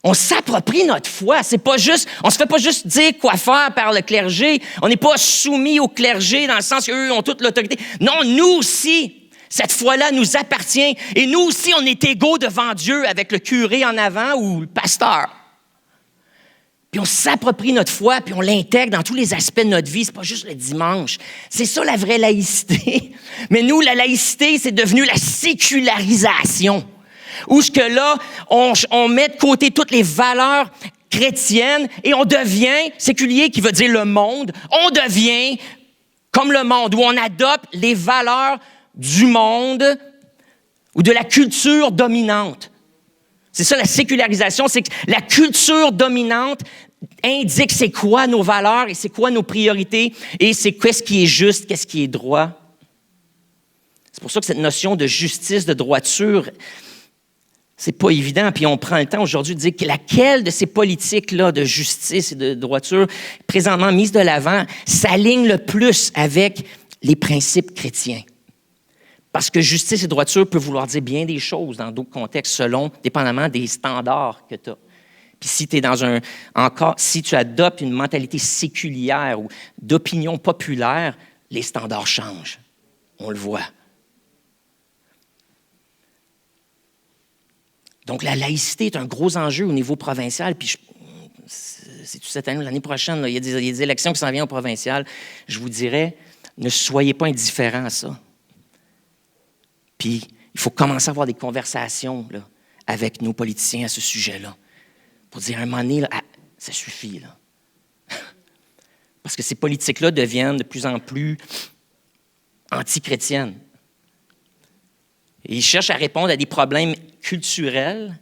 On s'approprie notre foi. C'est pas juste, on se fait pas juste dire quoi faire par le clergé. On n'est pas soumis au clergé dans le sens qu'eux ont toute l'autorité. Non, nous aussi, cette foi-là nous appartient. Et nous aussi, on est égaux devant Dieu avec le curé en avant ou le pasteur. Puis on s'approprie notre foi, puis on l'intègre dans tous les aspects de notre vie. C'est pas juste le dimanche. C'est ça la vraie laïcité. Mais nous, la laïcité, c'est devenu la sécularisation. Où ce que là, on met de côté toutes les valeurs chrétiennes et on devient, séculier qui veut dire le monde, on devient comme le monde, où on adopte les valeurs du monde ou de la culture dominante. C'est ça la sécularisation, c'est que la culture dominante indique c'est quoi nos valeurs et c'est quoi nos priorités et c'est qu'est-ce qui est juste, qu'est-ce qui est droit. C'est pour ça que cette notion de justice, de droiture, c'est pas évident. Puis on prend le temps aujourd'hui de dire que laquelle de ces politiques-là de justice et de droiture, présentement mises de l'avant, s'aligne le plus avec les principes chrétiens. Parce que justice et droiture peuvent vouloir dire bien des choses dans d'autres contextes, dépendamment des standards que tu as. Puis si tu adoptes une mentalité séculière ou d'opinion populaire, les standards changent. On le voit. Donc, la laïcité est un gros enjeu au niveau provincial. Puis, c'est toute cette année, l'année prochaine, là, il y a des élections qui s'en viennent au provincial. Je vous dirais, ne soyez pas indifférents à ça. Puis, il faut commencer à avoir des conversations là, avec nos politiciens à ce sujet-là. Pour dire, à un moment donné, là, ça suffit. Là. Parce que ces politiques-là deviennent de plus en plus anti-chrétiennes. Et ils cherchent à répondre à des problèmes culturels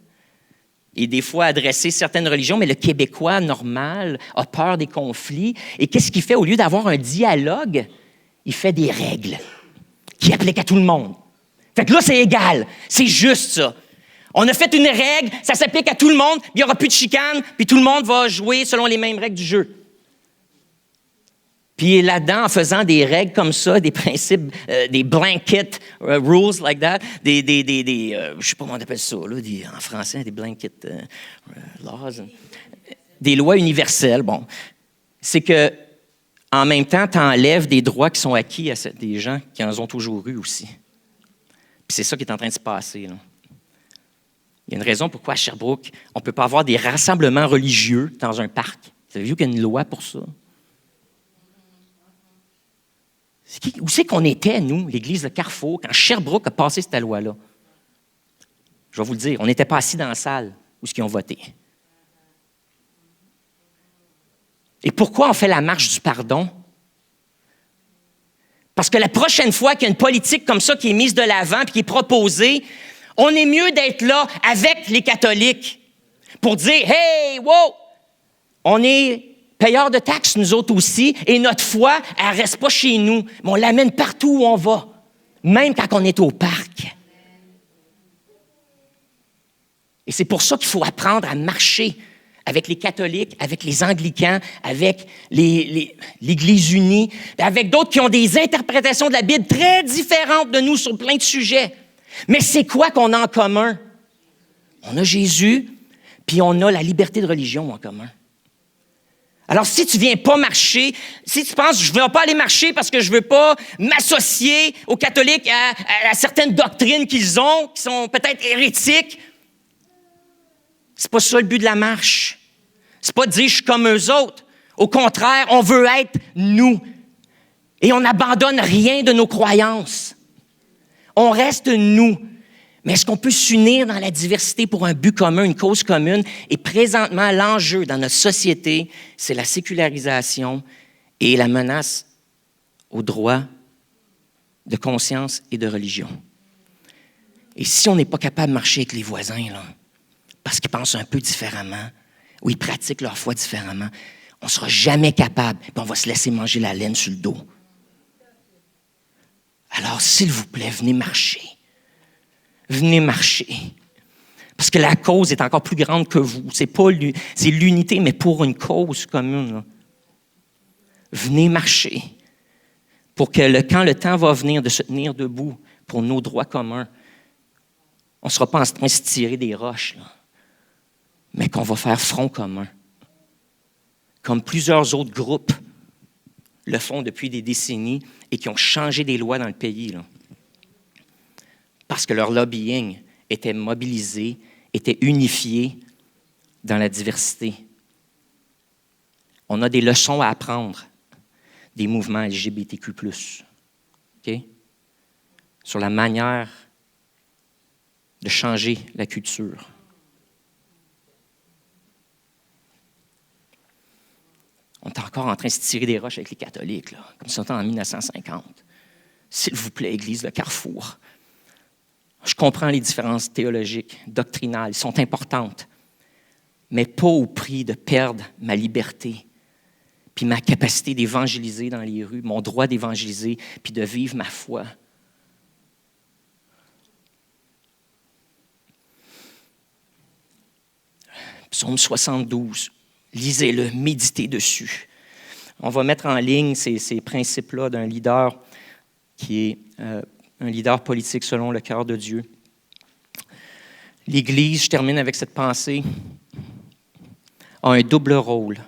et des fois adresser certaines religions, mais le Québécois normal a peur des conflits. Et qu'est-ce qu'il fait? Au lieu d'avoir un dialogue, il fait des règles qui appliquent à tout le monde. Fait que là, c'est égal. C'est juste ça. On a fait une règle, ça s'applique à tout le monde, il n'y aura plus de chicane, puis tout le monde va jouer selon les mêmes règles du jeu. Puis là-dedans, en faisant des règles comme ça, des principes, des blanket rules like that, je ne sais pas comment on appelle ça, là, en français, des blanket laws, des lois universelles, bon, c'est que en même temps, tu enlèves des droits qui sont acquis à des gens qui en ont toujours eu aussi. Puis c'est ça qui est en train de se passer, là. Il y a une raison pourquoi à Sherbrooke, on ne peut pas avoir des rassemblements religieux dans un parc. Vous avez vu qu'il y a une loi pour ça? Où c'est qu'on était, nous, l'Église de Carrefour, quand Sherbrooke a passé cette loi-là? Je vais vous le dire, on n'était pas assis dans la salle où ils ont voté. Et pourquoi on fait la marche du pardon? Parce que la prochaine fois qu'il y a une politique comme ça qui est mise de l'avant et qui est proposée, on est mieux d'être là avec les catholiques pour dire « Hey, wow! On est payeurs de taxes, nous autres aussi, et notre foi, elle ne reste pas chez nous, mais on l'amène partout où on va, même quand on est au parc. » Et c'est pour ça qu'il faut apprendre à marcher avec les catholiques, avec les anglicans, avec l'Église unie, avec d'autres qui ont des interprétations de la Bible très différentes de nous sur plein de sujets. Mais c'est quoi qu'on a en commun? On a Jésus, puis on a la liberté de religion en commun. Alors, si tu ne viens pas marcher, si tu penses, je ne vais pas aller marcher parce que je ne veux pas m'associer aux catholiques à certaines doctrines qu'ils ont, qui sont peut-être hérétiques, c'est pas ça le but de la marche. C'est pas de dire je suis comme eux autres. Au contraire, on veut être nous. Et on n'abandonne rien de nos croyances. On reste nous. Mais est-ce qu'on peut s'unir dans la diversité pour un but commun, une cause commune? Et présentement, l'enjeu dans notre société, c'est la sécularisation et la menace aux droits de conscience et de religion. Et si on n'est pas capable de marcher avec les voisins, là, parce qu'ils pensent un peu différemment, ou ils pratiquent leur foi différemment, on ne sera jamais capable, puis on va se laisser manger la laine sur le dos. Alors, s'il vous plaît, venez marcher. Venez marcher. Parce que la cause est encore plus grande que vous. C'est l'unité, mais pour une cause commune. Là. Venez marcher. Pour que quand le temps va venir de se tenir debout pour nos droits communs, on ne sera pas en train de se tirer des roches, là, mais qu'on va faire front commun. Comme plusieurs autres groupes le font depuis des décennies et qui ont changé des lois dans le pays. Là. Parce que leur lobbying était mobilisé, était unifié dans la diversité. On a des leçons à apprendre des mouvements LGBTQ+. Okay? Sur la manière de changer la culture. On est encore en train de se tirer des roches avec les catholiques, là, comme ça en 1950. S'il vous plaît, Église de Carrefour. Je comprends les différences théologiques, doctrinales, elles sont importantes, mais pas au prix de perdre ma liberté, puis ma capacité d'évangéliser dans les rues, mon droit d'évangéliser, puis de vivre ma foi. Psaume 72. Lisez-le, méditez dessus. On va mettre en ligne ces principes-là d'un leader qui est un leader politique selon le cœur de Dieu. L'Église, je termine avec cette pensée, a un double rôle.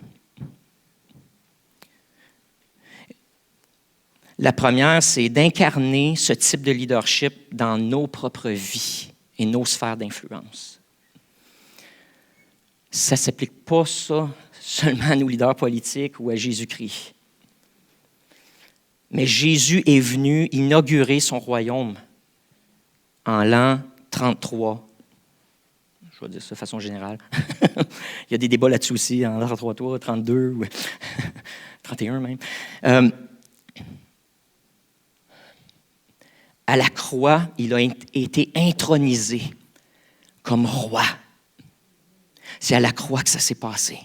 La première, c'est d'incarner ce type de leadership dans nos propres vies et nos sphères d'influence. ça ne s'applique pas ça seulement à nos leaders politiques ou à Jésus-Christ. Mais Jésus est venu inaugurer son royaume en l'an 33. Je vais dire ça de façon générale. Il y a des débats là-dessus aussi, en 33, 32, ou 31 même. À la croix, il a été intronisé comme roi. C'est à la croix que ça s'est passé.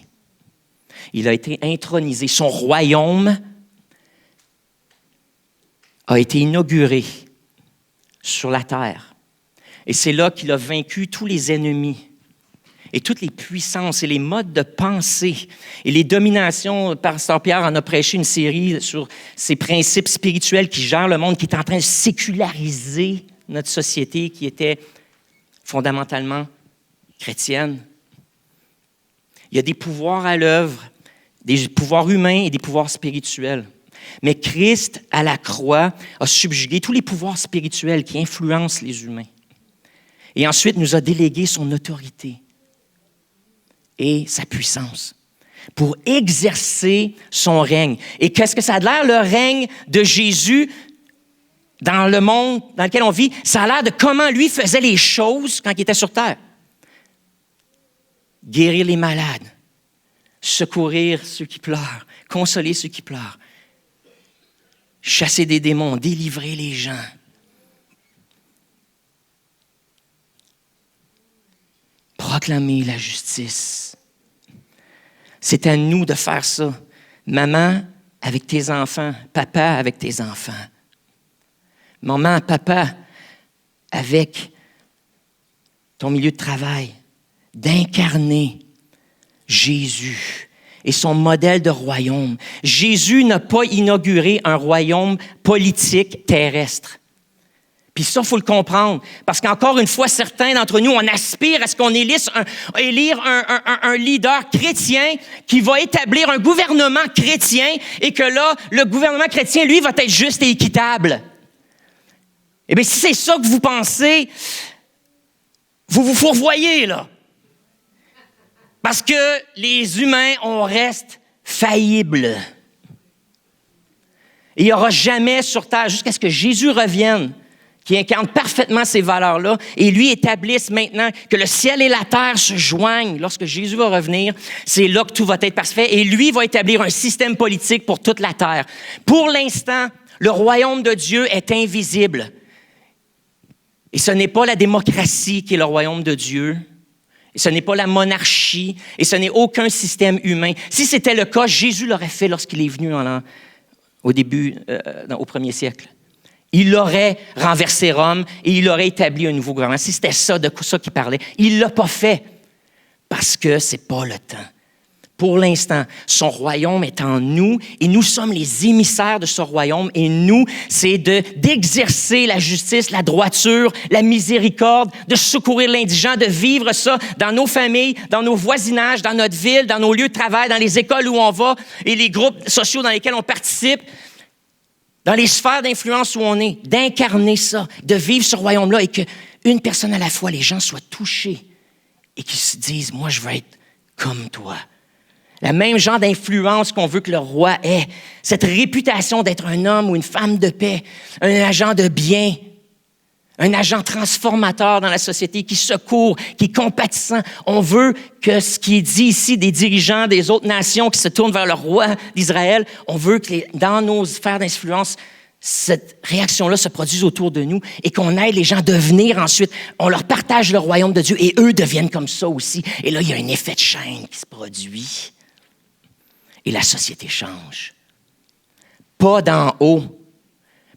Il a été intronisé. Son royaume a été inauguré sur la terre. Et c'est là qu'il a vaincu tous les ennemis et toutes les puissances et les modes de pensée et les dominations. Pasteur Pierre en a prêché une série sur ces principes spirituels qui gèrent le monde, qui est en train de séculariser notre société qui était fondamentalement chrétienne. Il y a des pouvoirs à l'œuvre, des pouvoirs humains et des pouvoirs spirituels. Mais Christ, à la croix, a subjugué tous les pouvoirs spirituels qui influencent les humains. Et ensuite, nous a délégué son autorité et sa puissance pour exercer son règne. Et qu'est-ce que ça a l'air, le règne de Jésus dans le monde dans lequel on vit? Ça a l'air de comment lui faisait les choses quand il était sur terre. Guérir les malades, secourir ceux qui pleurent, consoler ceux qui pleurent, chasser des démons, délivrer les gens. Proclamer la justice. C'est à nous de faire ça. Maman avec tes enfants, papa avec tes enfants. Maman, papa avec ton milieu de travail. D'incarner Jésus et son modèle de royaume. Jésus n'a pas inauguré un royaume politique terrestre. Puis ça, il faut le comprendre. Parce qu'encore une fois, certains d'entre nous, on aspire à ce qu'on élire un leader chrétien qui va établir un gouvernement chrétien et que là, le gouvernement chrétien, lui, va être juste et équitable. Eh bien, si c'est ça que vous pensez, vous vous fourvoyez, là. Parce que les humains, on reste faillibles. Et il n'y aura jamais sur terre, jusqu'à ce que Jésus revienne, qui incarne parfaitement ces valeurs-là, et lui établisse maintenant que le ciel et la terre se joignent. Lorsque Jésus va revenir, c'est là que tout va être parfait. Et lui va établir un système politique pour toute la terre. Pour l'instant, le royaume de Dieu est invisible. Et ce n'est pas la démocratie qui est le royaume de Dieu. Et ce n'est pas la monarchie, et ce n'est aucun système humain. Si c'était le cas, Jésus l'aurait fait lorsqu'il est venu au début, au 1er siècle. Il aurait renversé Rome et il aurait établi un nouveau gouvernement. Si c'était ça, de ça qu'il parlait, il ne l'a pas fait parce que ce n'est pas le temps. Pour l'instant, son royaume est en nous et nous sommes les émissaires de ce royaume et nous, c'est d'exercer la justice, la droiture, la miséricorde, de secourir l'indigent, de vivre ça dans nos familles, dans nos voisinages, dans notre ville, dans nos lieux de travail, dans les écoles où on va et les groupes sociaux dans lesquels on participe, dans les sphères d'influence où on est, d'incarner ça, de vivre ce royaume-là et qu'une personne à la fois, les gens soient touchés et qu'ils se disent « Moi, je veux être comme toi ». Le même genre d'influence qu'on veut que le roi ait. Cette réputation d'être un homme ou une femme de paix, un agent de bien, un agent transformateur dans la société qui secourt, qui est compatissant. On veut que ce qui est dit ici des dirigeants des autres nations qui se tournent vers le roi d'Israël, on veut que dans nos sphères d'influence, cette réaction-là se produise autour de nous et qu'on aide les gens à devenir ensuite. On leur partage le royaume de Dieu et eux deviennent comme ça aussi. Et là, il y a un effet de chaîne qui se produit. Et la société change. Pas d'en haut,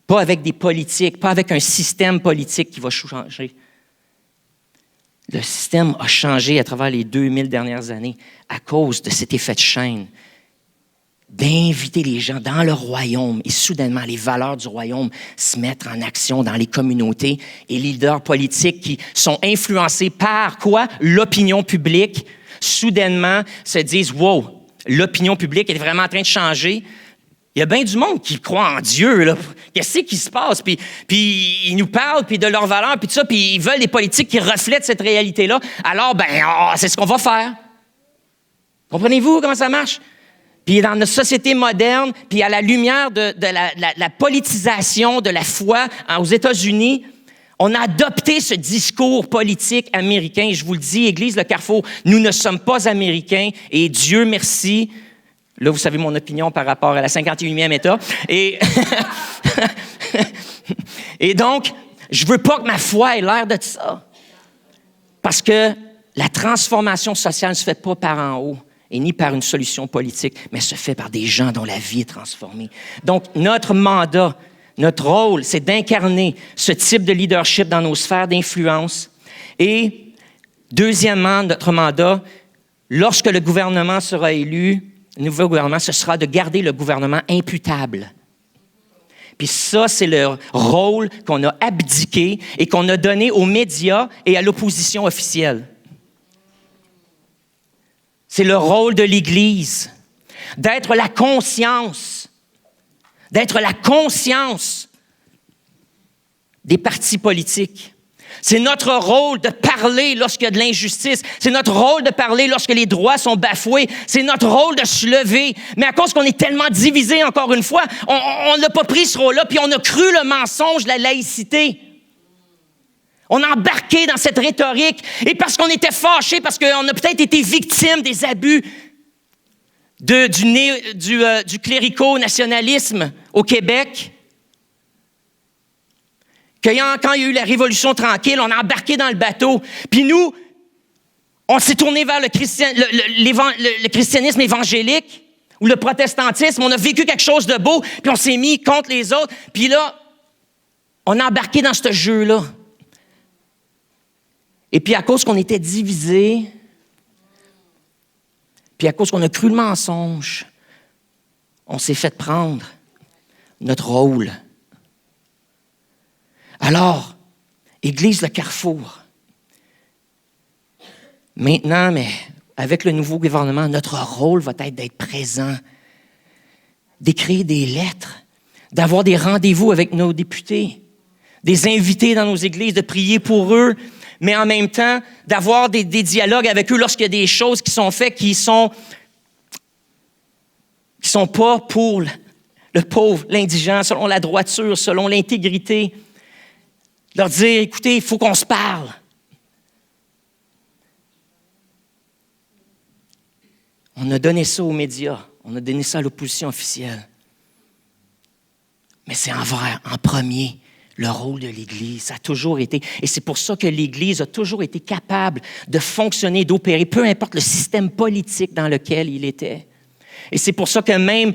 pas avec des politiques, pas avec un système politique qui va changer. Le système a changé à travers les 2000 dernières années à cause de cet effet de chaîne, d'inviter les gens dans le royaume et soudainement les valeurs du royaume se mettent en action dans les communautés et les leaders politiques qui sont influencés par quoi? L'opinion publique, soudainement se disent « Wow! » L'opinion publique est vraiment en train de changer. Il y a bien du monde qui croit en Dieu, là. Qu'est-ce qui se passe? Puis ils nous parlent, puis de leurs valeurs, puis tout ça, puis ils veulent des politiques qui reflètent cette réalité-là. Alors, c'est ce qu'on va faire. Comprenez-vous comment ça marche? Puis dans notre société moderne, puis à la lumière de la politisation de la foi aux États-Unis, on a adopté ce discours politique américain. Je vous le dis, Église Le Carrefour, nous ne sommes pas américains et Dieu merci. Là, vous savez mon opinion par rapport à la 51e État. Et donc, je veux pas que ma foi ait l'air de ça. Parce que la transformation sociale ne se fait pas par en haut et ni par une solution politique, mais se fait par des gens dont la vie est transformée. Donc, notre mandat, notre rôle, c'est d'incarner ce type de leadership dans nos sphères d'influence. Et deuxièmement, notre mandat, lorsque le gouvernement sera élu, le nouveau gouvernement, ce sera de garder le gouvernement imputable. Puis ça, c'est le rôle qu'on a abdiqué et qu'on a donné aux médias et à l'opposition officielle. C'est le rôle de l'Église, d'être la conscience des partis politiques. C'est notre rôle de parler lorsqu'il y a de l'injustice. C'est notre rôle de parler lorsque les droits sont bafoués. C'est notre rôle de se lever. Mais à cause qu'on est tellement divisés, encore une fois, on n'a pas pris ce rôle-là, puis on a cru le mensonge de la laïcité. On a embarqué dans cette rhétorique. Et parce qu'on était fâchés, parce qu'on a peut-être été victimes des abus du clérico-nationalisme au Québec, quand il y a eu la Révolution tranquille, on a embarqué dans le bateau. Puis nous, on s'est tourné vers le christianisme évangélique ou le protestantisme. On a vécu quelque chose de beau, puis on s'est mis contre les autres. Puis là, on a embarqué dans ce jeu-là. Et puis à cause qu'on était divisés, puis à cause qu'on a cru le mensonge, on s'est fait prendre notre rôle. Alors, Église Le Carrefour, maintenant, mais avec le nouveau gouvernement, notre rôle va être d'être présent, d'écrire des lettres, d'avoir des rendez-vous avec nos députés, des invités dans nos églises, de prier pour eux, mais en même temps, d'avoir des dialogues avec eux lorsqu'il y a des choses qui sont faites qui sont pas pour le pauvre, l'indigent, selon la droiture, selon l'intégrité. Leur dire, écoutez, il faut qu'on se parle. On a donné ça aux médias, on a donné ça à l'opposition officielle. Mais c'est en premier le rôle de l'Église. Ça a toujours été. Et c'est pour ça que l'Église a toujours été capable de fonctionner, d'opérer, peu importe le système politique dans lequel il était. Et c'est pour ça que même,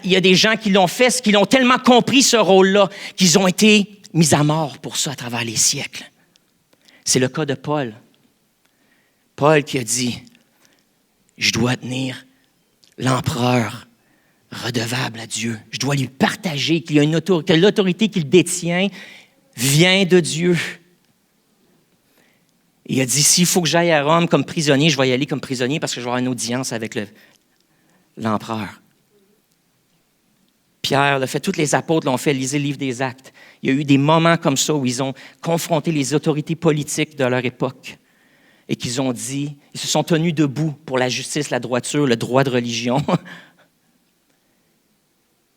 il y a des gens qui l'ont fait, qui l'ont tellement compris ce rôle-là, qu'ils ont été mis à mort pour ça à travers les siècles. C'est le cas de Paul. Paul qui a dit, je dois tenir l'empereur redevable à Dieu. Je dois lui partager qu'il y a une autorité, que l'autorité qu'il détient vient de Dieu. Il a dit, s'il faut que j'aille à Rome comme prisonnier, je vais y aller comme prisonnier parce que je vais avoir une audience avec l'empereur. Pierre l'a fait, tous les apôtres l'ont fait, lisez le livre des Actes. Il y a eu des moments comme ça où ils ont confronté les autorités politiques de leur époque et qu'ils ont dit, ils se sont tenus debout pour la justice, la droiture, le droit de religion.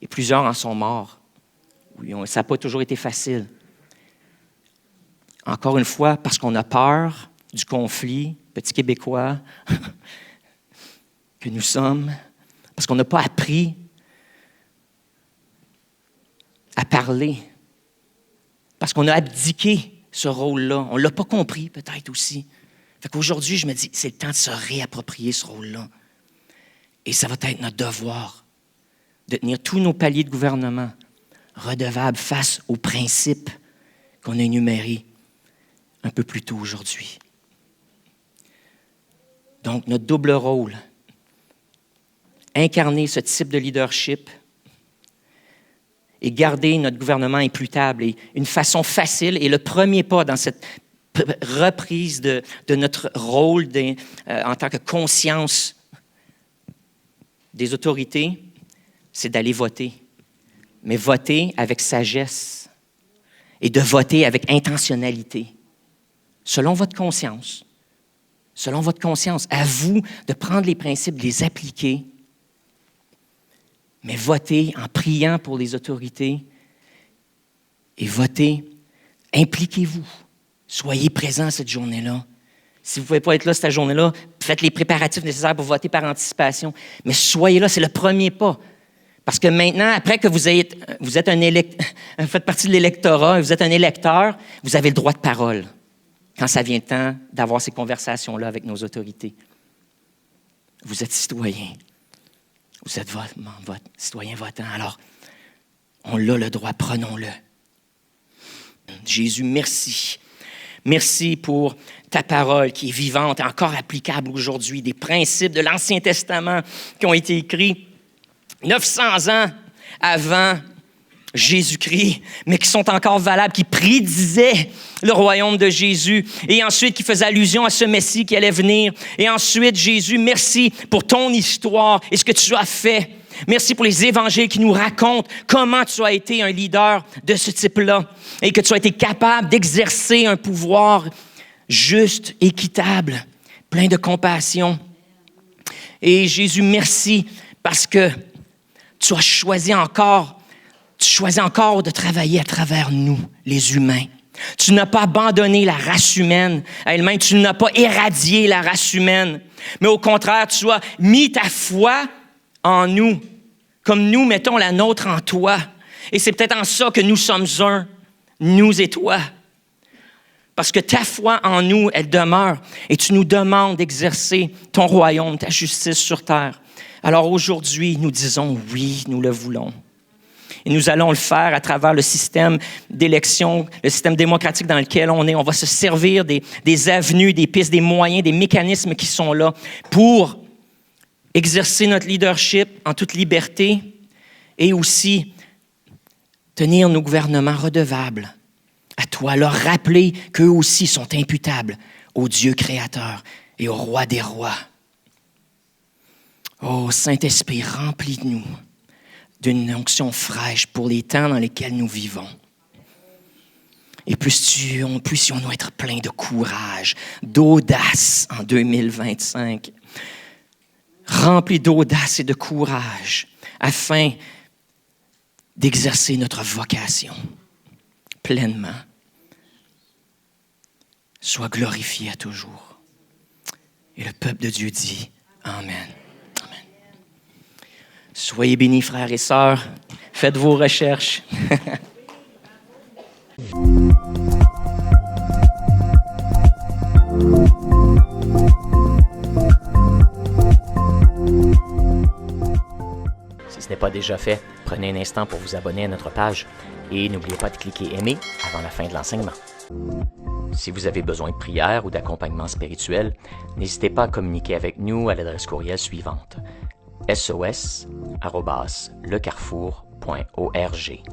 Et plusieurs en sont morts. Oui, ça n'a pas toujours été facile. Encore une fois, parce qu'on a peur du conflit, petit Québécois, que nous sommes, parce qu'on n'a pas appris à parler, parce qu'on a abdiqué ce rôle-là. On ne l'a pas compris, peut-être aussi. Fait qu'aujourd'hui, je me dis, c'est le temps de se réapproprier ce rôle-là. Et ça va être notre devoir de tenir tous nos paliers de gouvernement redevables face aux principes qu'on a énumérés un peu plus tôt aujourd'hui. Donc, notre double rôle, incarner ce type de leadership et garder notre gouvernement imputable. Et une façon facile, et le premier pas dans cette reprise de notre rôle en tant que conscience des autorités, c'est d'aller voter. Mais voter avec sagesse et de voter avec intentionnalité, selon votre conscience. selon votre conscience. À vous de prendre les principes, de les appliquer, mais votez en priant pour les autorités et votez, impliquez-vous. Soyez présents cette journée-là. Si vous ne pouvez pas être là cette journée-là, faites les préparatifs nécessaires pour voter par anticipation. Mais soyez là, c'est le premier pas. Parce que maintenant, après que faites partie de l'électorat, vous êtes un électeur, vous avez le droit de parole quand ça vient le temps d'avoir ces conversations-là avec nos autorités. Vous êtes citoyen. Vous êtes citoyen votant. Alors, on a le droit, prenons-le. Jésus, merci. Merci pour ta parole qui est vivante et encore applicable aujourd'hui, des principes de l'Ancien Testament qui ont été écrits 900 ans avant Jésus-Christ, mais qui sont encore valables, qui prédisaient le royaume de Jésus et ensuite qui faisaient allusion à ce Messie qui allait venir. Et ensuite, Jésus, merci pour ton histoire et ce que tu as fait. Merci pour les évangiles qui nous racontent comment tu as été un leader de ce type-là et que tu as été capable d'exercer un pouvoir juste, équitable, plein de compassion. Et Jésus, merci parce que tu choisis encore de travailler à travers nous, les humains. Tu n'as pas abandonné la race humaine à elle-même, tu n'as pas éradié la race humaine, mais au contraire, tu as mis ta foi en nous, comme nous mettons la nôtre en toi. Et c'est peut-être en ça que nous sommes un, nous et toi. Parce que ta foi en nous, elle demeure et tu nous demandes d'exercer ton royaume, ta justice sur terre. Alors aujourd'hui, nous disons oui, nous le voulons. Et nous allons le faire à travers le système d'élection, le système démocratique dans lequel on est. On va se servir des avenues, des pistes, des moyens, des mécanismes qui sont là pour exercer notre leadership en toute liberté et aussi tenir nos gouvernements redevables à toi, leur rappeler qu'eux aussi sont imputables au Dieu créateur et au roi des rois. Oh, Saint-Esprit, remplis-nous d'une onction fraîche pour les temps dans lesquels nous vivons. Et puissions-nous être pleins de courage, d'audace en 2025. Remplis d'audace et de courage afin d'exercer notre vocation pleinement. Sois glorifié à toujours. Et le peuple de Dieu dit Amen. Amen. Soyez bénis, frères et sœurs. Faites vos recherches. Si ce n'est pas déjà fait, prenez un instant pour vous abonner à notre page et n'oubliez pas de cliquer « Aimer » avant la fin de l'enseignement. Si vous avez besoin de prière ou d'accompagnement spirituel, n'hésitez pas à communiquer avec nous à l'adresse courriel suivante: sos@lecarrefour.org.